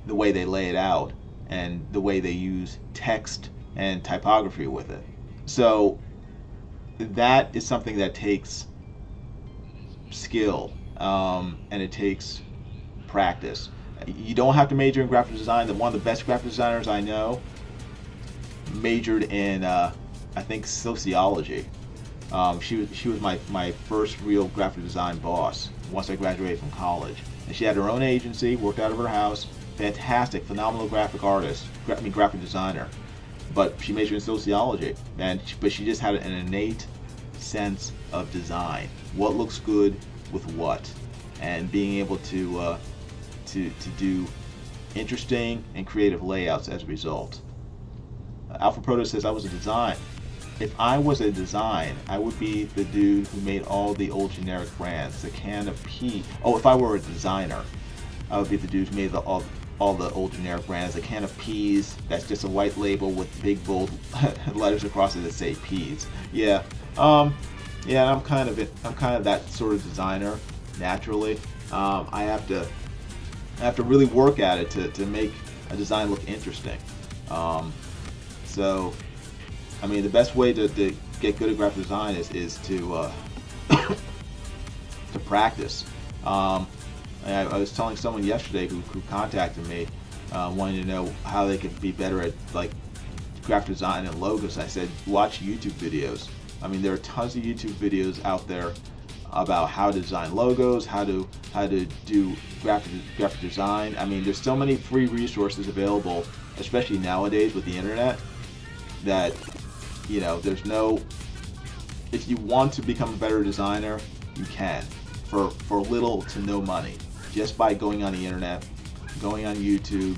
the way they lay it out and the way they use text and typography with it. So that is something that takes skill, and it takes practice. You don't have to major in graphic design. One of the best graphic designers I know majored in I think sociology. She was my first real graphic design boss once I graduated from college, and she had her own agency, worked out of her house. Fantastic, phenomenal graphic designer, but she majored in sociology, but she just had an innate sense of design, what looks good with what, and being able to do interesting and creative layouts as a result. Alpha Proto says, if I was a design, I would be the dude who made all the old generic brands. The can of pea. Oh, if I were a designer, I would be the dude who made all the old generic brands. A can of peas, that's just a white label with big bold letters across it that say peas. Yeah. Yeah, I'm kind of that sort of designer naturally. I have to really work at it to make a design look interesting. So, I mean, the best way to get good at graphic design is to to practice. I was telling someone yesterday who contacted me, wanting to know how they could be better at like graphic design and logos. I said, watch YouTube videos. I mean, there are tons of YouTube videos out there about how to design logos, how to do graphic design. I mean, there's so many free resources available, especially nowadays with the internet, that, you know, there's no, if you want to become a better designer, you can, for little to no money, just by going on the internet, going on YouTube,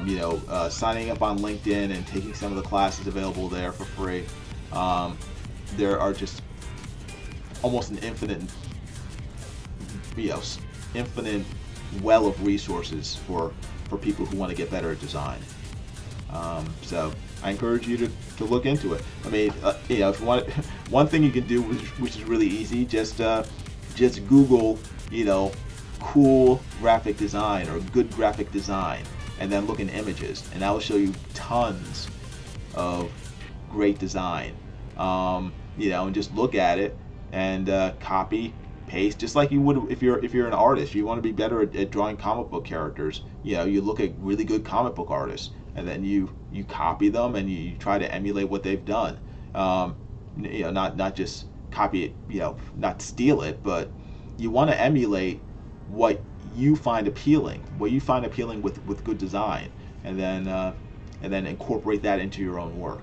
you know, signing up on LinkedIn and taking some of the classes available there for free. There are just almost an infinite, you know, infinite well of resources for people who want to get better at design. So I encourage you to look into it. I mean, you know, if you want, one thing you can do, which is really easy, just Google, you know, cool graphic design or good graphic design, and then look in images, and that will show you tons of great design. You know, and just look at it and copy, paste, just like you would if you're an artist. You want to be better at drawing comic book characters. You know, you look at really good comic book artists, and then you copy them and you try to emulate what they've done. You know, not just copy it, you know, not steal it, but you want to emulate what you find appealing, with good design, and then incorporate that into your own work.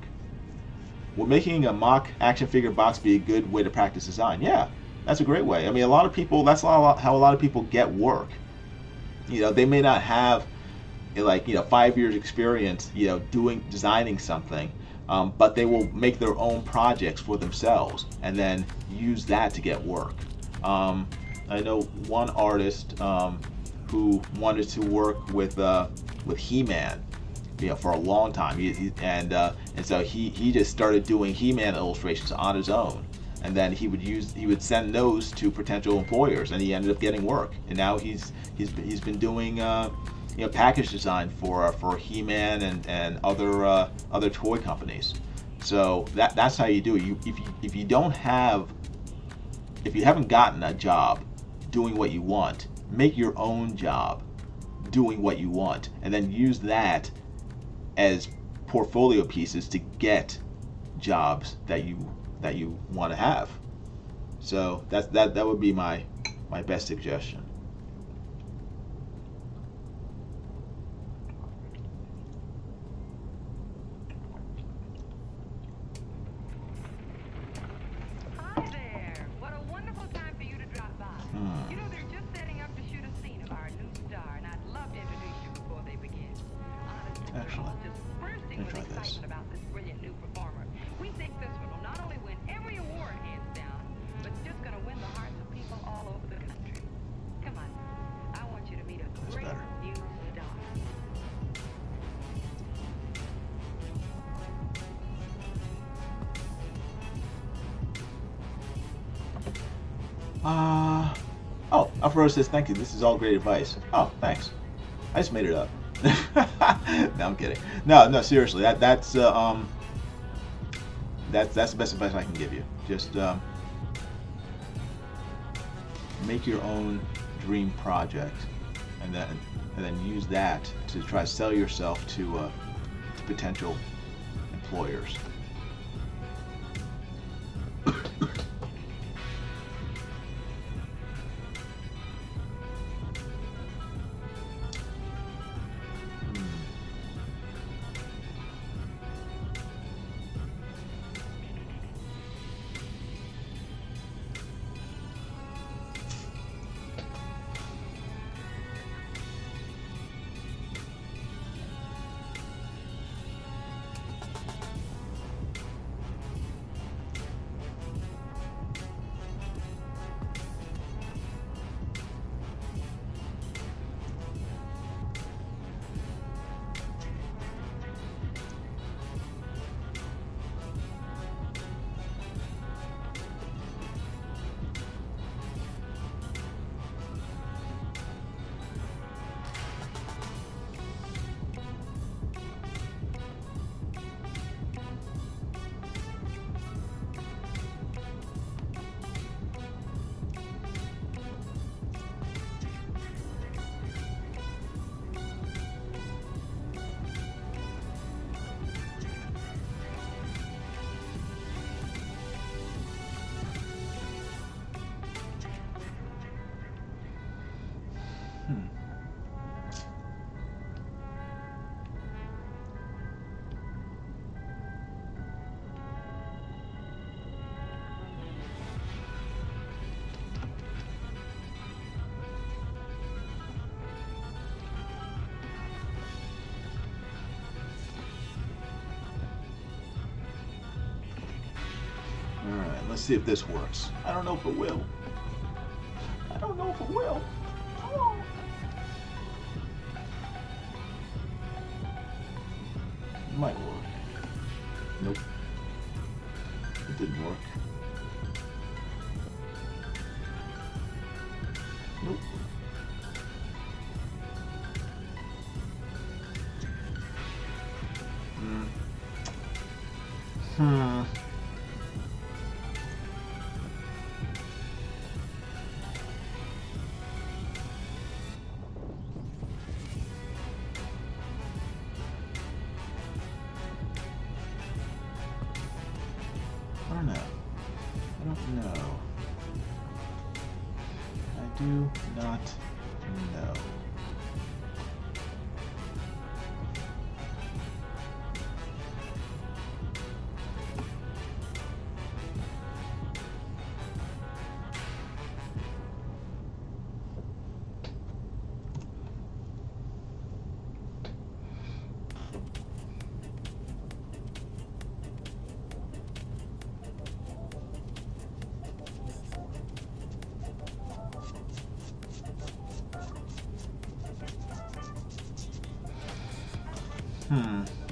Will making a mock action figure box be a good way to practice design? Yeah, that's a great way. I mean, a lot of people, that's how a lot of people get work. You know, they may not have, like, you know, 5 years experience, you know, designing something, but they will make their own projects for themselves and then use that to get work. I know one artist who wanted to work with He-Man, you know, for a long time, and so he just started doing He-Man illustrations on his own, and then he would send those to potential employers, and he ended up getting work, and now he's been doing you know, package design for He-Man and other toy companies. So that's how you do it. If you haven't gotten a job doing what you want, make your own job doing what you want, and then use that as portfolio pieces to get jobs that you want to have. So that would be my best suggestion. Hi there. What a wonderful time for you to drop by. You know, they're just setting up to shoot a scene of our new star, and I'd love to introduce you before they begin. Honestly, we're all just bursting with excitement about this brilliant new performer. We think this one will not only win every award hands down, but it's just going to win the hearts of people all over the country. Come on, I want you to meet a great new star. Oh, Alfredo says, thank you. This is all great advice. Oh, thanks. I just made it up. No, I'm kidding. No, seriously. That's the best advice I can give you. Just make your own dream project, and then use that to try to sell yourself to potential employers. Let's see if this works. I don't know if it will. I don't know if it will. Oh. It might work. Nope. It didn't work. Nope. I don't know. I don't know. I do not know.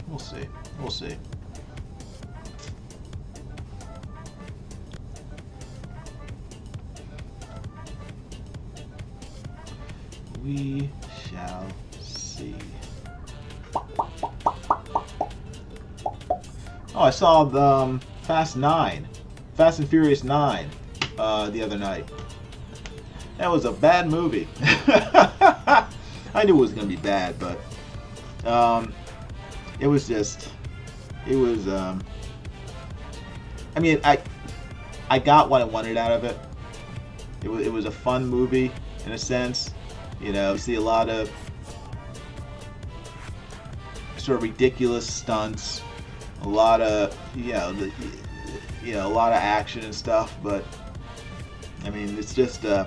We'll see. We'll see. We shall see. Oh, I saw the Fast and Furious 9 the other night. That was a bad movie. I knew it was going to be bad, but it was just, it was, I mean, I got what I wanted out of it. It was a fun movie in a sense. You know, you see a lot of sort of ridiculous stunts, a lot of, a lot of action and stuff, but I mean, it's just, it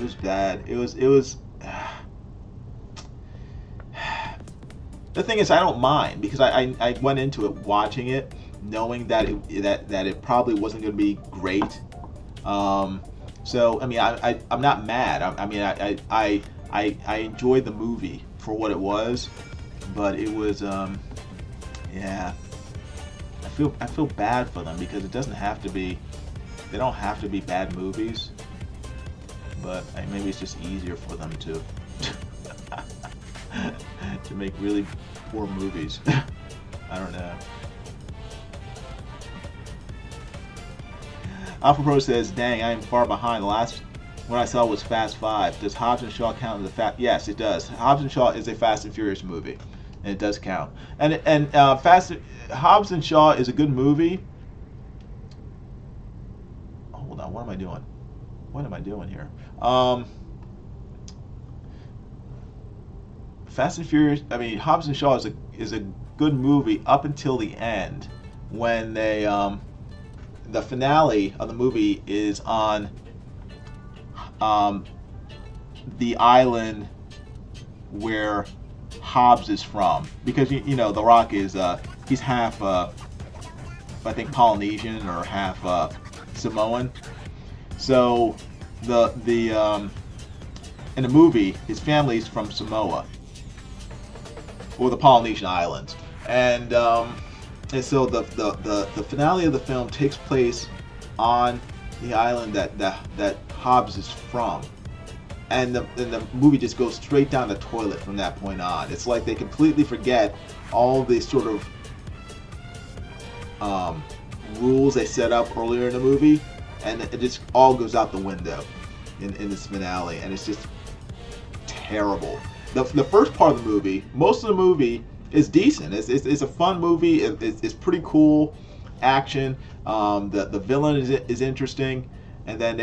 was bad. It was. The thing is, I don't mind because I went into it watching it knowing that it probably wasn't going to be great. So I mean, I'm not mad. I enjoyed the movie for what it was, but it was yeah. I feel bad for them because it doesn't have to be. They don't have to be bad movies, but maybe it's just easier for them to to make really poor movies. I don't know. Alpha Pro says, "Dang, I am far behind. The last one I saw was Fast 5. Does Hobbs and Shaw count as a fast?" Yes, it does. Hobbs and Shaw is a Fast and Furious movie, and it does count. And Hobbs and Shaw is a good movie. Hold on, what am I doing? What am I doing here? Fast and Furious. I mean, Hobbs and Shaw is a good movie up until the end, when they the finale of the movie is on the island where Hobbs is from, because you know The Rock is he's half I think Polynesian or half Samoan. So the in the movie his family's from Samoa, or the Polynesian Islands, and so the finale of the film takes place on the island that Hobbs is from, and the movie just goes straight down the toilet from that point on. It's like they completely forget all the sort of rules they set up earlier in the movie, and it just all goes out the window in this finale, and it's just terrible. The first part of the movie, most of the movie is decent. It's a fun movie. It's pretty cool action. The villain is interesting, and then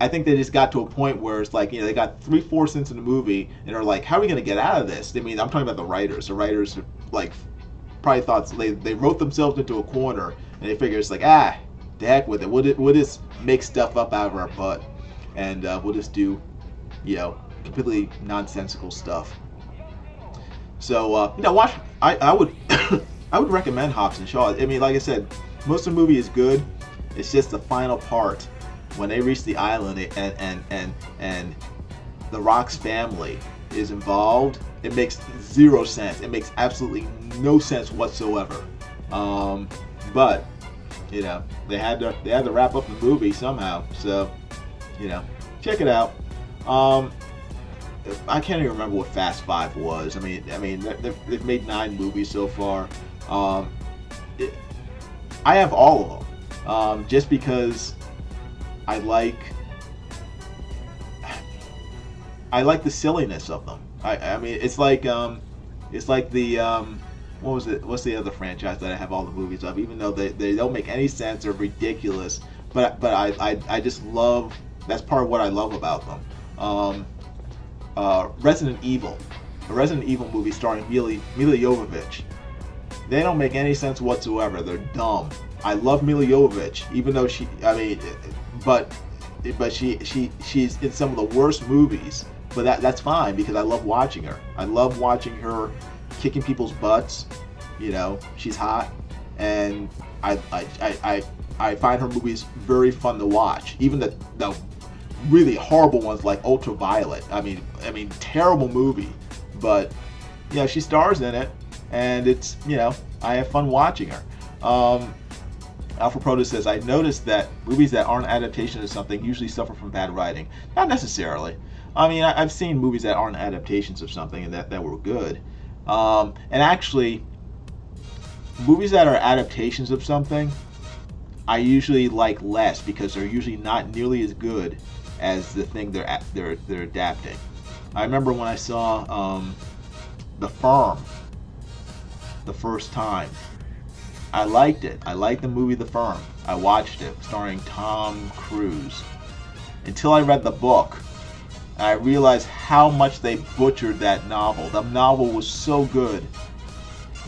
I think they just got to a point where it's like, they got 3/4 into the movie and are like, how are we going to get out of this? I mean, I'm talking about the writers. The writers like probably thought they wrote themselves into a corner, and they figure it's like, the heck with it. We'll just make stuff up out of our butt, and we'll just do, completely nonsensical stuff. So watch. I would I would recommend Hobbs and Shaw. I mean, like I said, most of the movie is good. It's just the final part when they reach the island and the Rock's family is involved. It makes zero sense. It makes absolutely no sense whatsoever. But you know, they had to wrap up the movie somehow. So you know, check it out. I can't even remember what Fast 5 was. I mean, they've made 9 movies so far. I have all of them, just because I like the silliness of them. I mean, it's like the what was it? What's the other franchise that I have all the movies of? Even though they don't make any sense, they're ridiculous. But I just love. That's part of what I love about them. Resident Evil, a Resident Evil movie starring Mila Jovovich. They don't make any sense whatsoever. They're dumb. I love Mila Jovovich, even though she's in some of the worst movies. But that's fine because I love watching her. I love watching her kicking people's butts. You know, she's hot, and I find her movies very fun to watch. Even the really horrible ones like Ultraviolet. I mean, terrible movie, but yeah, she stars in it, and it's, you know, I have fun watching her. Alpha Proto says, I noticed that movies that aren't adaptations of something usually suffer from bad writing. Not necessarily. I mean, I've seen movies that aren't adaptations of something and that were good. And actually, movies that are adaptations of something, I usually like less because they're usually not nearly as good as the thing they're adapting. I remember when I saw The Firm the first time. I liked it. I liked the movie The Firm. I watched it, starring Tom Cruise. Until I read the book, and I realized how much they butchered that novel. The novel was so good.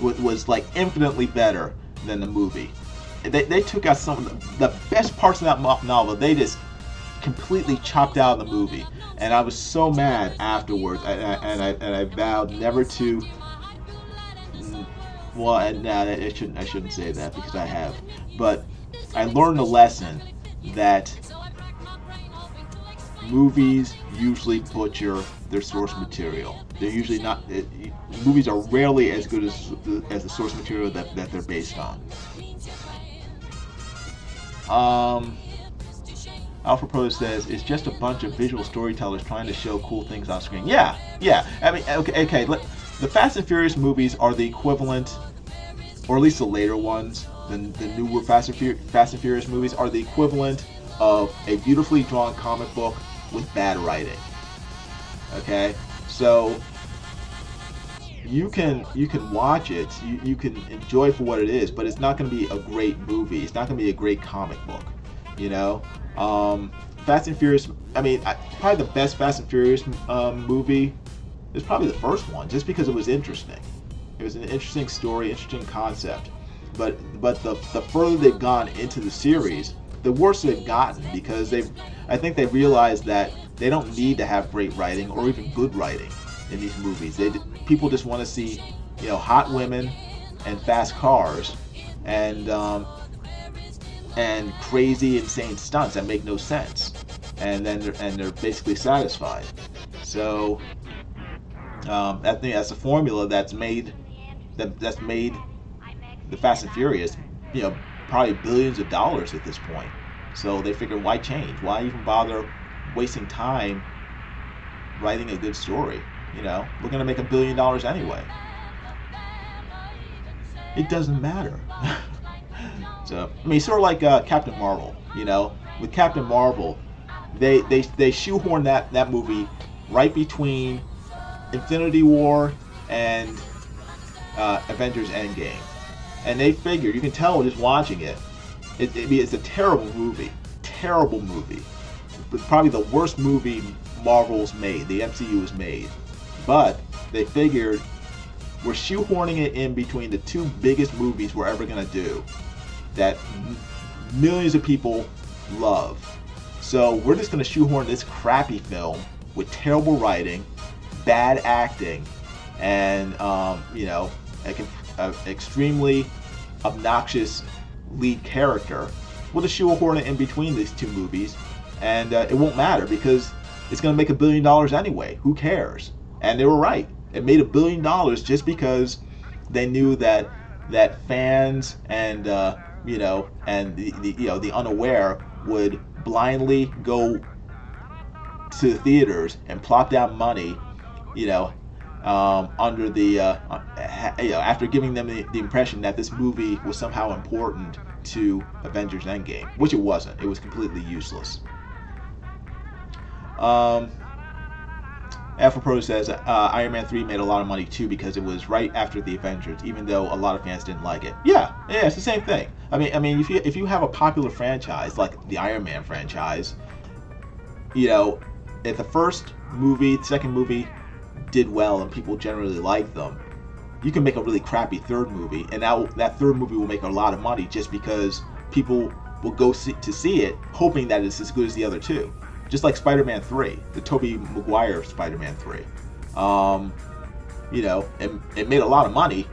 It was like infinitely better than the movie. They took out some of the best parts of that novel. They just completely chopped out of the movie, and I was so mad afterwards. And I vowed never to. Well, and I shouldn't say that because I have, but I learned a lesson that movies usually butcher their source material. They're usually not. Movies are rarely as good as the source material that they're based on. Alpha Pro says it's just a bunch of visual storytellers trying to show cool things on screen. Yeah. I mean, okay. The Fast and Furious movies are the equivalent, or at least the later ones, the newer Fast and Furious movies are the equivalent of a beautifully drawn comic book with bad writing. Okay, so you can watch it, you can enjoy it for what it is, but it's not going to be a great movie. It's not going to be a great comic book. You know, Fast and Furious. I mean, probably the best Fast and Furious movie is probably the first one, just because it was interesting. It was an interesting story, interesting concept. But the further they've gone into the series, the worse they've gotten, because I think they realized that they don't need to have great writing or even good writing in these movies. People just want to see, you know, hot women and fast cars and crazy, insane stunts that make no sense, and they're basically satisfied. So I think that's a formula that's made the Fast and Furious, you know, probably billions of dollars at this point. So they figured, why change? Why even bother wasting time writing a good story? You know, we're gonna make $1 billion anyway. It doesn't matter. So I mean, sort of like Captain Marvel. You know, with Captain Marvel, they shoehorned that movie right between Infinity War and Avengers Endgame, and they figured, you can tell just watching it, it's a terrible movie, but probably the worst movie Marvel's made, the MCU has made. But they figured, we're shoehorning it in between the two biggest movies we're ever gonna do, that millions of people love. So we're just gonna shoehorn this crappy film with terrible writing, bad acting, and you know, a extremely obnoxious lead character. We'll just shoehorn it in between these two movies, and it won't matter because it's going to make $1 billion anyway. Who cares? And they were right. It made $1 billion just because they knew that fans and and the unaware would blindly go to the theaters and plop down money, under the after giving them the impression that this movie was somehow important to Avengers Endgame, which it wasn't. It was completely useless. Pro says Iron Man 3 made a lot of money too because it was right after the Avengers, even though a lot of fans didn't like it. Yeah, it's the same thing. I mean, if you have a popular franchise like the Iron Man franchise, if the first movie, second movie did well and people generally like them, you can make a really crappy third movie, and that third movie will make a lot of money just because people will go to see it hoping that it's as good as the other two. Just like Spider-Man 3, the Tobey Maguire Spider-Man 3. It made a lot of money,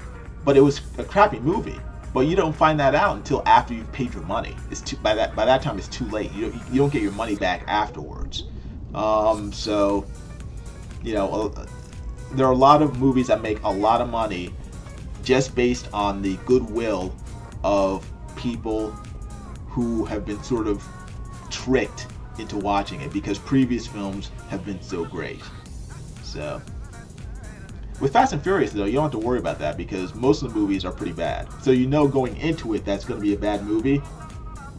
but it was a crappy movie. But you don't find that out until after you've paid your money. By that time it's too late. You don't get your money back afterwards. There are a lot of movies that make a lot of money just based on the goodwill of people who have been sort of tricked into watching it because previous films have been so great. So with Fast and Furious though, you don't have to worry about that because most of the movies are pretty bad. So going into it that's going to be a bad movie.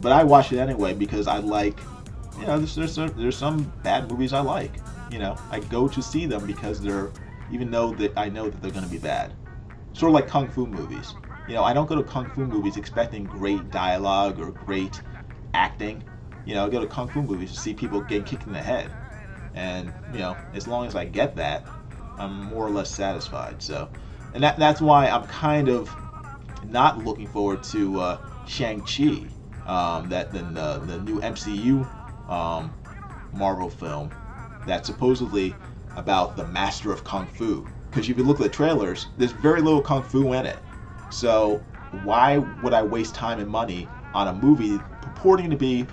But I watch it anyway because I like, there's some bad movies I like. I go to see them because even though that I know that they're going to be bad. Sort of like kung fu movies. I don't go to kung fu movies expecting great dialogue or great acting. I go to kung fu movies to see people getting kicked in the head. And, as long as I get that, I'm more or less satisfied. So, and that's why I'm kind of not looking forward to Shang-Chi, the new MCU Marvel film that's supposedly about the master of kung fu. Because if you look at the trailers, there's very little kung fu in it. So why would I waste time and money on a movie purporting to be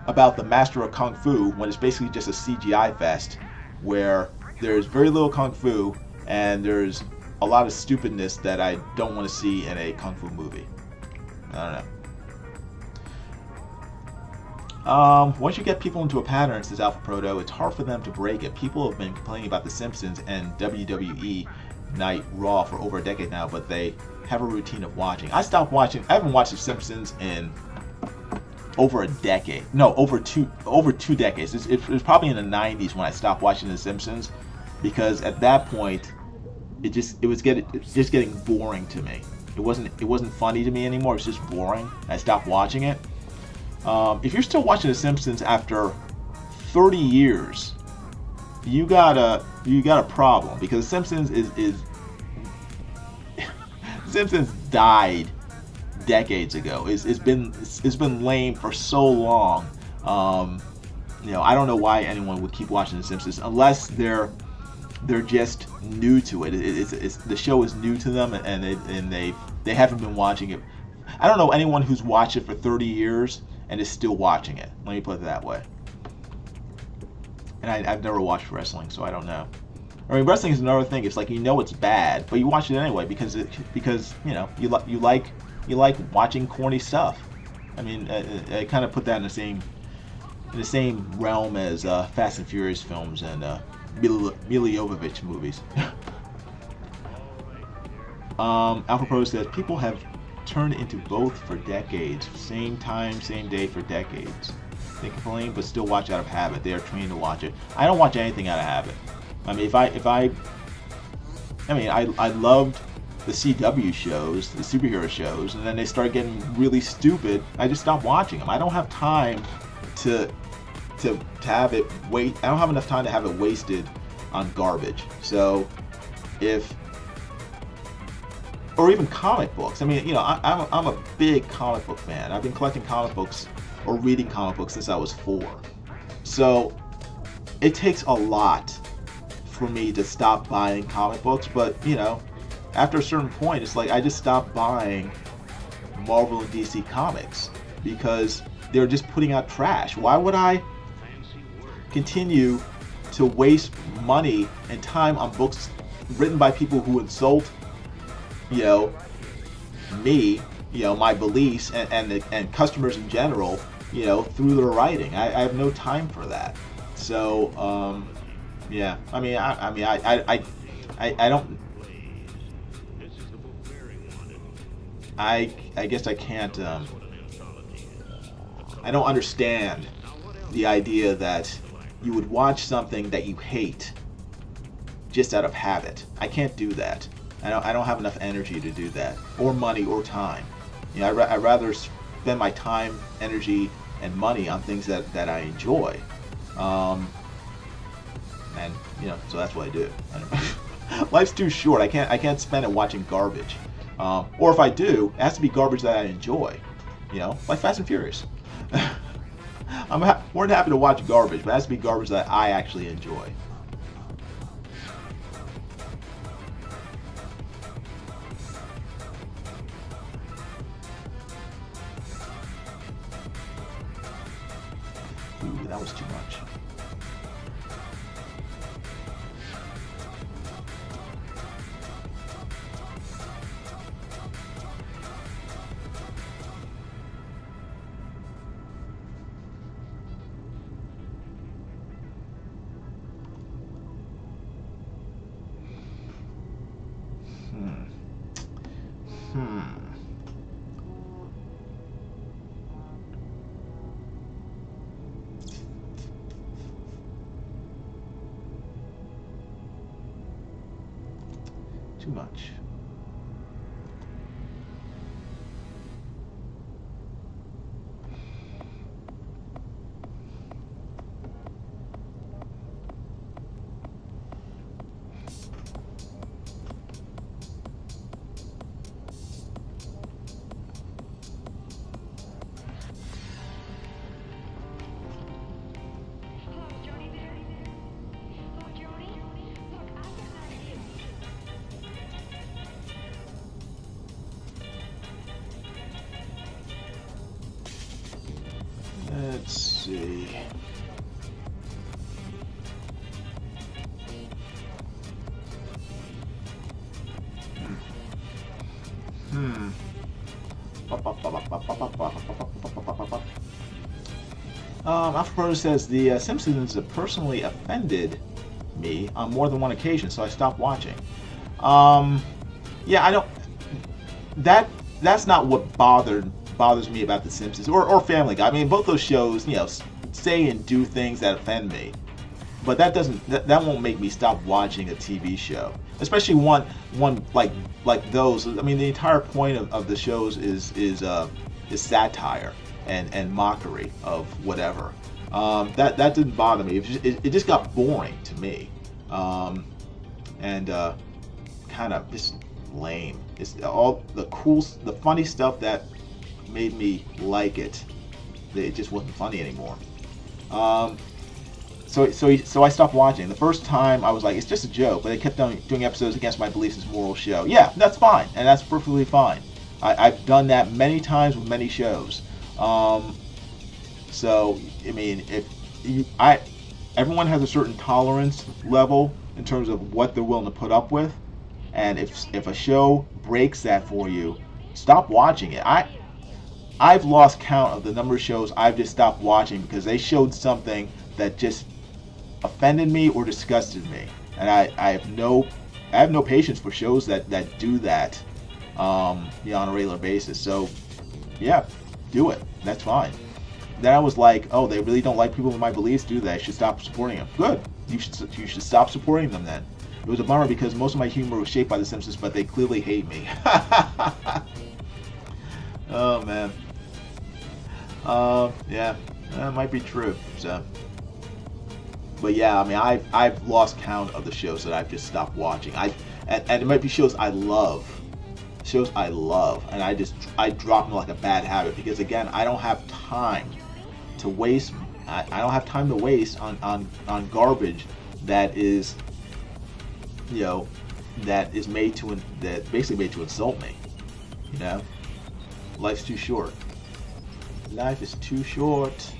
about the master of kung fu when it's basically just a CGI fest where there's very little kung fu and there's a lot of stupidness that I don't want to see in a kung fu movie. I don't know. Once you get people into a pattern, says Alpha Proto, it's hard for them to break it. People have been complaining about The Simpsons and WWE Night Raw for over a decade now, but they have a routine of watching. I haven't watched The Simpsons in over a decade. No, over two decades. It was probably in the 90s when I stopped watching The Simpsons, because at that point it was getting boring to me. It wasn't funny to me anymore. It was just boring. I stopped watching it. If you're still watching The Simpsons after 30 years, you got a problem, because The Simpsons is Simpsons died decades ago. It's been lame for so long. I don't know why anyone would keep watching The Simpsons unless they're just new to it. It's the show is new to them, and they haven't been watching it. I don't know anyone who's watched it for 30 years and is still watching it. Let me put it that way. And I've never watched wrestling, so I don't know. I mean, wrestling is another thing. It's like it's bad, but you watch it anyway because you like watching corny stuff. I mean, I kind of put that in the same realm as Fast and Furious films and Mila Jovovich movies. Alpha Pro says people have turned into both for decades, same time, same day for decades. They complain but still watch out of habit. They are trained to watch it. I don't watch anything out of habit. I mean, I loved the CW shows, the superhero shows, and then they start getting really stupid. I just stopped watching them. I don't have time to have it wait. I don't have enough time to have it wasted on garbage. So, or even comic books. I mean, I'm a big comic book fan. I've been collecting comic books or reading comic books since I was 4. So it takes a lot for me to stop buying comic books, but after a certain point, it's like I just stopped buying Marvel and DC comics because they're just putting out trash. Why would I continue to waste money and time on books written by people who insult, you know, me, you know, my beliefs and customers in general, you know, through their writing? I have no time for that. So yeah, I don't. I guess I can't. I don't understand the idea that you would watch something that you hate just out of habit. I can't do that. I don't have enough energy to do that, or money, or time. You know, I'd rather spend my time, energy, and money on things that I enjoy. And you know, so that's what I do. Life's too short. I can't spend it watching garbage. Or if I do, it has to be garbage that I enjoy. You know, like Fast and Furious. I'm more than happy to watch garbage, but it has to be garbage that I actually enjoy. Ooh, that was too much. Too much. Hello, Jody there? Oh, Jody? Look, I've got an idea. Let's see. Alpha says the Simpsons have personally offended me on more than one occasion, so I stopped watching. Yeah, I don't. That's not what bothers me about the Simpsons or Family Guy. I mean, both those shows, you know, say and do things that offend me, but that won't make me stop watching a TV show, especially one like those. I mean, the entire point of the shows is satire and mockery of whatever. That didn't bother me. It just got boring to me, and kind of just lame. It's all the funny stuff that made me like it. It just wasn't funny anymore. So I stopped watching. The first time I was like, it's just a joke, but they kept doing episodes against my beliefs as moral show. Yeah, that's fine, and that's perfectly fine. I've done that many times with many shows. So I mean, everyone has a certain tolerance level in terms of what they're willing to put up with, and if a show breaks that for you, stop watching it. I've lost count of the number of shows I've just stopped watching because they showed something that just offended me or disgusted me, and I have no patience for shows that do that, you know, on a regular basis. So yeah, do it. That's fine. Then I was like, oh, they really don't like people with my beliefs, do they? I should stop supporting them. Good. You should stop supporting them then. It was a bummer because most of my humor was shaped by The Simpsons, but they clearly hate me. Oh man. Yeah, that might be true. So, but yeah, I mean, I've lost count of the shows that I've just stopped watching. And it might be shows I love, and I drop them like a bad habit because again, I don't have time to waste. I don't have time to waste on garbage that is, you know, that is made to basically made to insult me. You know, life's too short. Life is too short.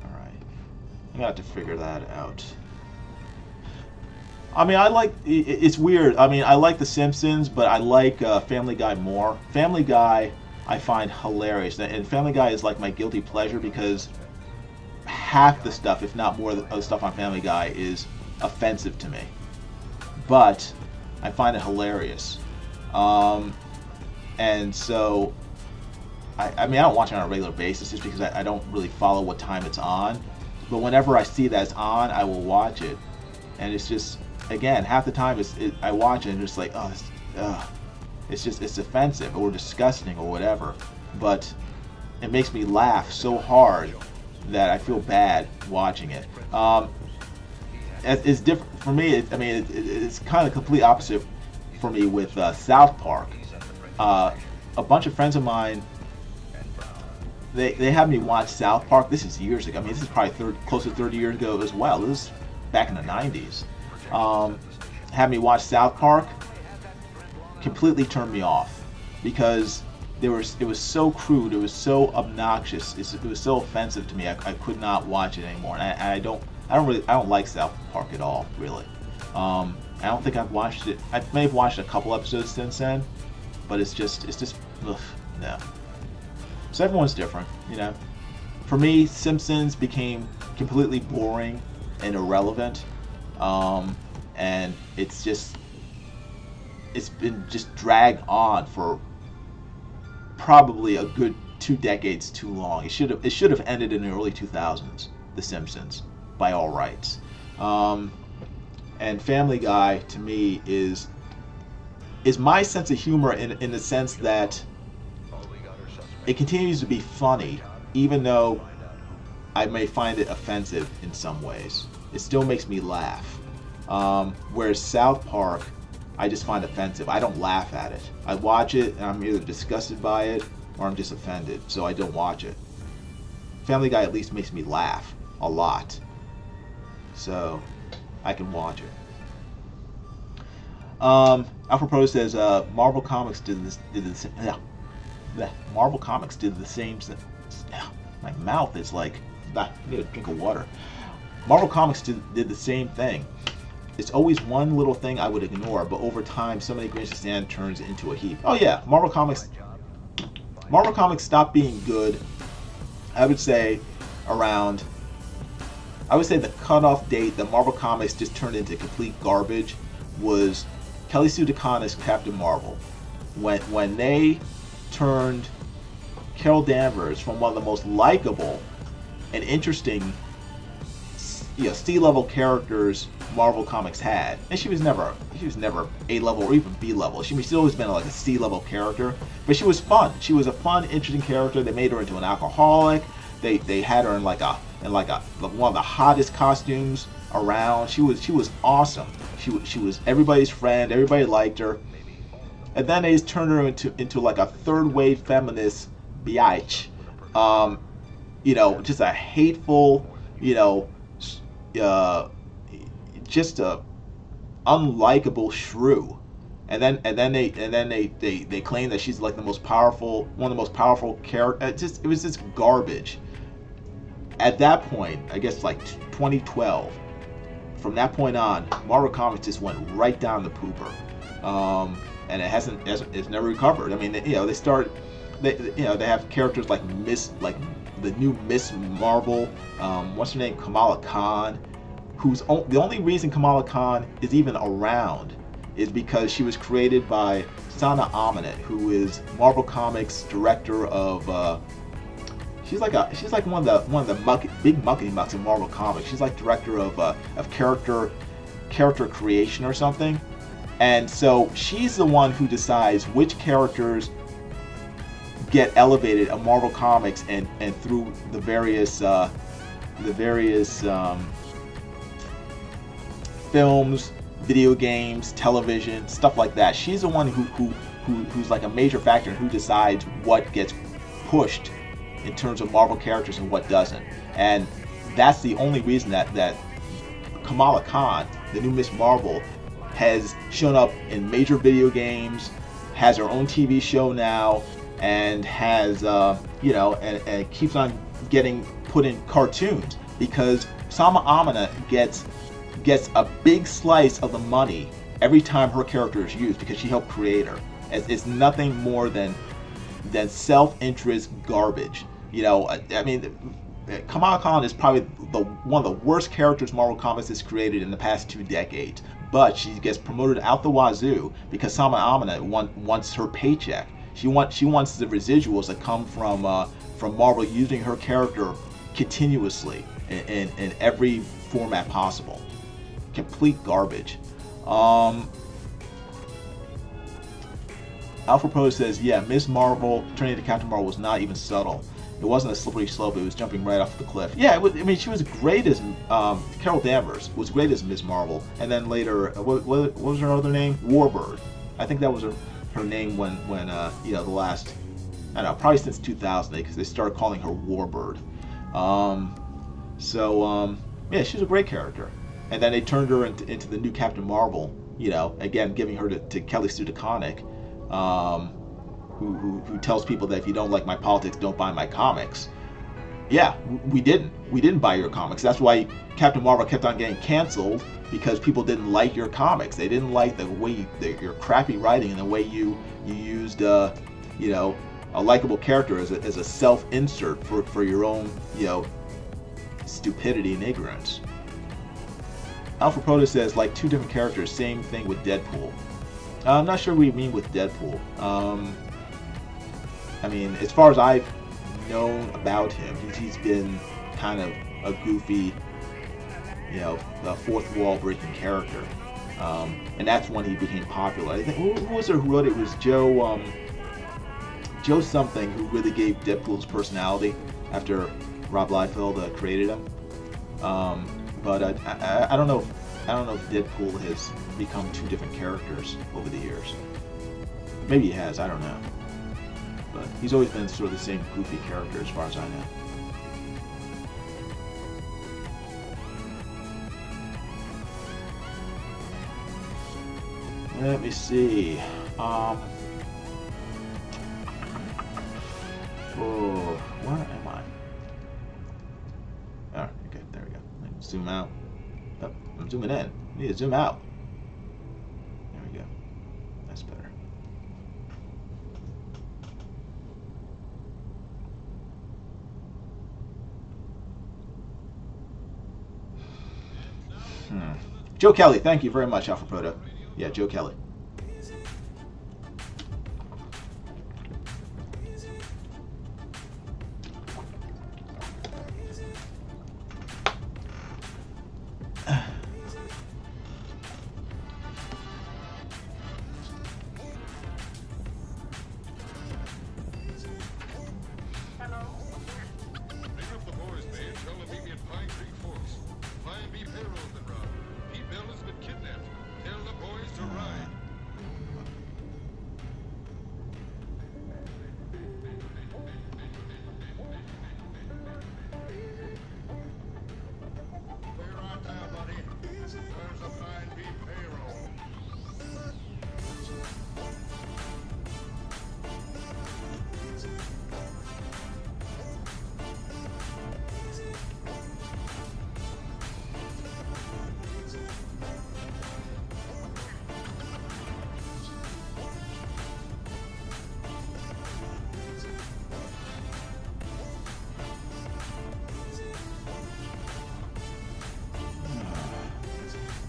Alright. I'm gonna have to figure that out. I mean, it's weird. I mean, I like The Simpsons, but I like Family Guy more. Family Guy I find hilarious. And Family Guy is like my guilty pleasure because half the stuff, if not more of the stuff on Family Guy, is offensive to me. But I find it hilarious. And so, I mean, I don't watch it on a regular basis just because I don't really follow what time it's on. But whenever I see that it's on, I will watch it. And it's just, again, half the time I watch it and just like, it's offensive or disgusting or whatever. But it makes me laugh so hard that I feel bad watching it. It's different for me. It's kind of complete opposite for me with South Park. A bunch of friends of mine, they had me watch South Park. This is years ago. I mean, this is probably close to 30 years ago as well. This was back in the 90s. Had me watch South Park. Completely turned me off because it was so crude. It was so obnoxious. It was so offensive to me. I could not watch it anymore. And I don't like South Park at all, really. I don't think I've watched it. I may have watched a couple episodes since then, but it's just ugh, no. So everyone's different, you know. For me, Simpsons became completely boring and irrelevant, and it's been just dragged on for probably a good 2 decades too long. It should have ended in the early 2000s. The Simpsons, by all rights. And Family Guy to me is my sense of humor in the sense that it continues to be funny, even though I may find it offensive in some ways. It still makes me laugh. Whereas South Park, I just find offensive. I don't laugh at it. I watch it and I'm either disgusted by it or I'm just offended, so I don't watch it. Family Guy at least makes me laugh a lot, so I can watch it. Alpha says Marvel Comics did the same. Marvel Comics did the same. My mouth is like, I need a drink of water. Marvel Comics did the same thing. It's always one little thing I would ignore, but over time, so many grains of sand turns into a heap. Oh yeah, Marvel Comics stopped being good, I would say, the cutoff date that Marvel Comics just turned into complete garbage was Kelly Sue DeConnick's Captain Marvel. When they turned Carol Danvers from one of the most likable and interesting, C-level characters Marvel Comics had, and she was never A-level or even B-level. She's always been like a C-level character, but she was fun. She was a fun, interesting character. They made her into an alcoholic. They had her in one of the hottest costumes around. She was awesome. She was everybody's friend. Everybody liked her. And then they just turned her into like a third-wave feminist biatch. Just a hateful, just a unlikable shrew. And then they claim that she's like one of the most powerful characters. It was just garbage. At that point, I guess like 2012. From that point on, Marvel Comics just went right down the pooper, and it's never recovered. I mean, they have characters like the new Miss Marvel. What's her name? Kamala Khan. The only reason Kamala Khan is even around is because she was created by Sana Amanet, who is Marvel Comics director of. She's like one of the big mucky mucks in Marvel Comics. She's like director of character creation or something. And so she's the one who decides which characters get elevated in Marvel Comics and through the various films, video games, television, stuff like that. She's the one who's like a major factor in who decides what gets pushed in terms of Marvel characters and what doesn't. And that's the only reason that Kamala Khan, the new Miss Marvel, has shown up in major video games, has her own TV show now, and has and keeps on getting put in cartoons, because Sama Amina gets a big slice of the money every time her character is used, because she helped create her. It's nothing more than self-interest garbage. I mean, Kamala Khan is probably one of the worst characters Marvel Comics has created in the past 2 decades. But she gets promoted out the wazoo because Sama Amina wants her paycheck. She wants the residuals that come from Marvel using her character continuously in every format possible. Complete garbage. Alpha Pro says, yeah, Ms. Marvel turning into Captain Marvel was not even subtle. It wasn't a slippery slope. It was jumping right off the cliff. Yeah, she was great as Carol Danvers was great as Ms. Marvel, and then later, what was her other name? Warbird. I think that was her name when the last, I don't know, probably since 2000, because they started calling her Warbird. Yeah, she's a great character, and then they turned her into the new Captain Marvel. Again, giving her to Kelly Sue DeConnick. Who tells people that if you don't like my politics, don't buy my comics. Yeah, we didn't buy your comics. That's why Captain Marvel kept on getting canceled, because people didn't like your comics. They didn't like the way your crappy writing and the way you used a likable character as a self-insert for your own stupidity and ignorance. Alpha Proto says, like 2 different characters, same thing with Deadpool. I'm not sure what you mean with Deadpool. I mean, as far as I've known about him, he's been kind of a goofy, a fourth wall breaking character, and that's when he became popular. I think who was it who wrote it? It was Joe something, who really gave Deadpool his personality after Rob Liefeld created him. But I don't know if Deadpool has become 2 different characters over the years. Maybe he has. I don't know. But he's always been sort of the same goofy character as far as I know. Let me see. Where am I? Oh, okay, there we go. Let me zoom out. Oh, I'm zooming in. I need to zoom out. There we go. That's better. Joe Kelly, thank you very much, Alpha Proto. Yeah, Joe Kelly.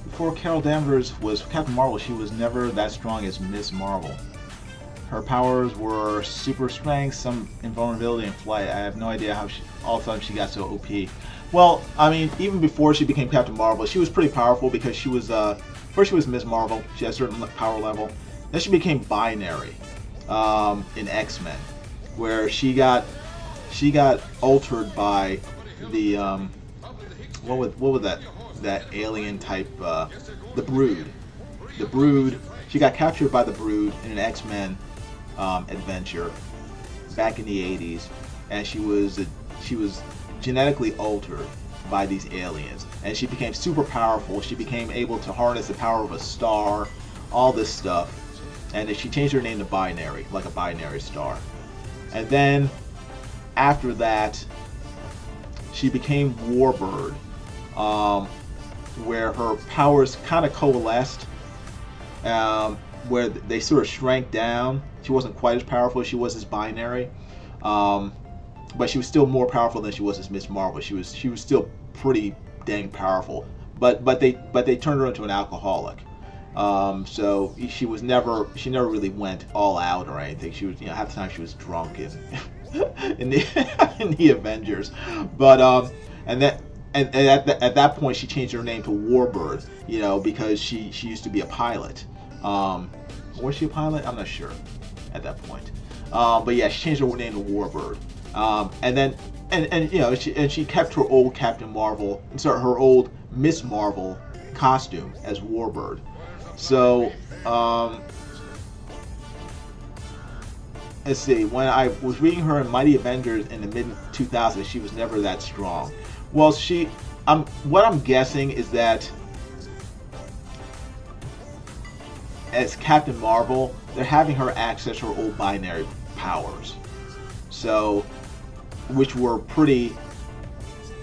Before Carol Danvers was Captain Marvel, she was never that strong as Miss Marvel. Her powers were super strength, some invulnerability, and flight. I have no idea how all of a sudden she got so OP. Well, I mean, even before she became Captain Marvel, she was pretty powerful because she was first she was Ms. Marvel. She had a certain power level. Then she became Binary in X-Men, where she got altered by the what was that alien type, the Brood. The Brood. She got captured by the Brood in an X-Men adventure back in the 80s, and she was genetically altered by these aliens, and she became super powerful. She became able to harness the power of a star, all this stuff, and she changed her name to Binary, like a binary star. And then after that, she became Warbird, where her powers kind of coalesced, where they sort of shrank down. She wasn't quite as powerful as she was as Binary, but she was still more powerful than she was as Miss Marvel. She was still pretty dang powerful, but they turned her into an alcoholic. So she never really went all out or anything. She was, half the time she was drunk in the Avengers, but and at that point she changed her name to Warbird, because she used to be a pilot. Was she a pilot? I'm not sure at that point. But yeah, she changed her name to Warbird. And she kept her old Captain Marvel, her old Miss Marvel costume as Warbird. So let's see. When I was reading her in Mighty Avengers in the mid 2000s, she was never that strong. Well, what I'm guessing is that as Captain Marvel, they're having her access her old Binary powers, so which were pretty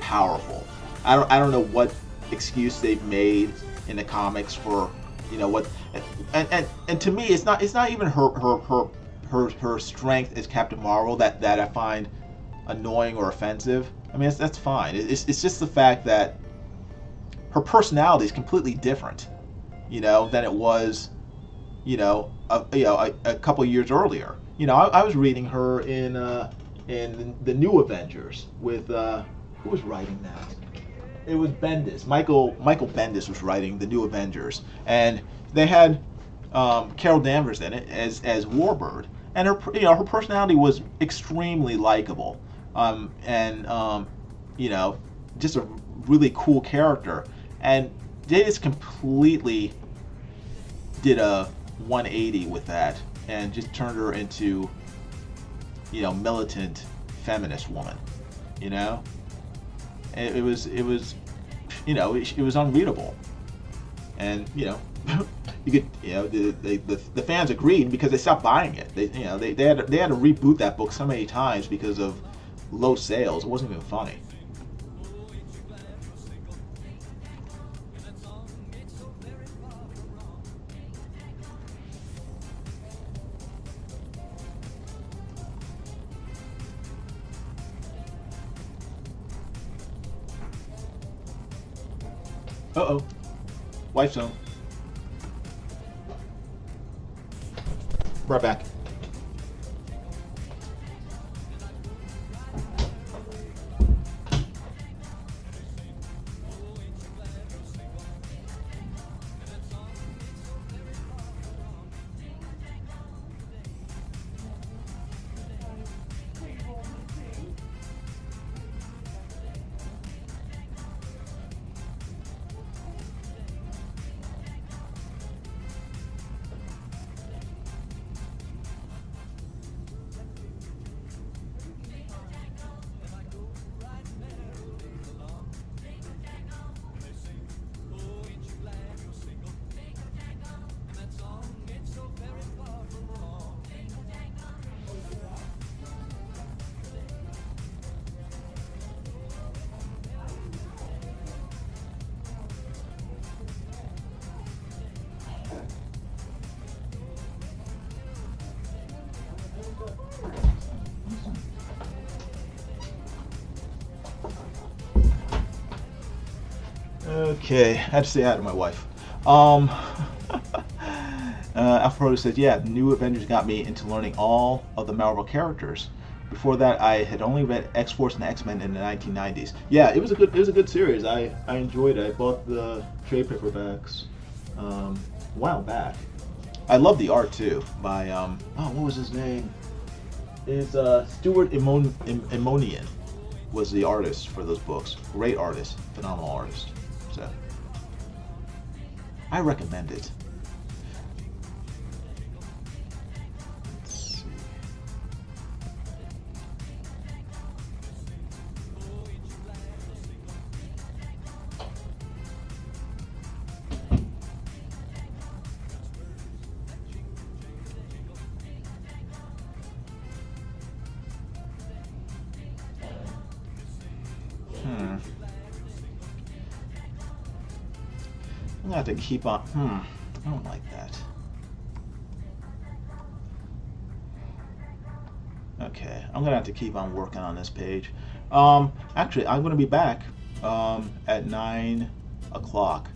powerful. I don't know what excuse they've made in the comics for what, and to me it's not even her strength as Captain Marvel that I find annoying or offensive. I mean, that's fine. It's just the fact that her personality is completely different, than it was, a couple years earlier. I was reading her in the New Avengers with who was writing that? It was Bendis. Michael Bendis was writing the New Avengers, and they had Carol Danvers in it as Warbird, and her personality was extremely likable, just a really cool character, and they just completely did a 180 with that and just turned her into militant feminist woman. It was unreadable, and you could the fans agreed because they stopped buying it. They had to reboot that book so many times because of low sales. It wasn't even funny. Uh-oh. Wife's home. Right back. Okay, I had to say hi to my wife. Alpha Proto says, yeah, New Avengers got me into learning all of the Marvel characters. Before that, I had only read X-Force and X-Men in the 1990s. Yeah, it was a good series. I enjoyed it. I bought the trade paperbacks a while back. I love the art too by what was his name? Is Stuart Immonen was the artist for those books. Great artist, phenomenal artist. So I recommend it. I'm gonna have to keep on. I don't like that. Okay, I'm gonna have to keep on working on this page. Actually, I'm gonna be back at 9 o'clock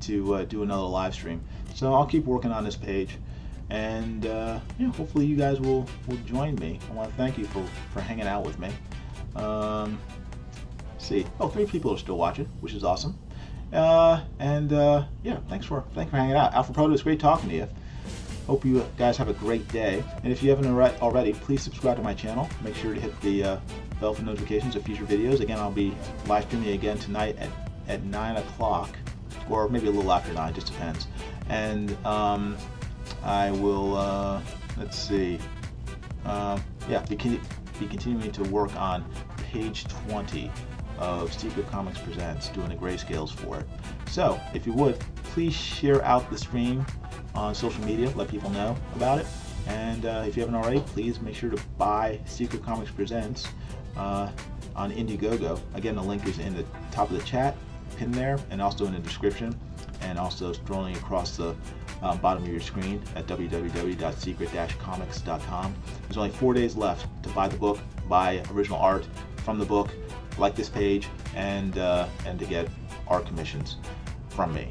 to do another live stream. So I'll keep working on this page, and hopefully you guys will join me. I want to thank you for hanging out with me. See, 3 people are still watching, which is awesome. Thanks for hanging out. Alpha Proto, it's great talking to you. Hope you guys have a great day. And if you haven't already, please subscribe to my channel. Make sure to hit the bell for notifications of future videos. Again, I'll be live streaming again tonight at 9 o'clock, or maybe a little after 9, just depends. And I will, let's see, be continuing to work on page 20 of Secret Comics Presents, doing the grayscales for it. So, if you would, please share out the stream on social media, let people know about it. And if you haven't already, please make sure to buy Secret Comics Presents on Indiegogo. Again, the link is in the top of the chat, pinned there, and also in the description, and also scrolling across the bottom of your screen at www.secret-comics.com. There's only 4 days left to buy the book, buy original art from the book, like this page, and to get art commissions from me.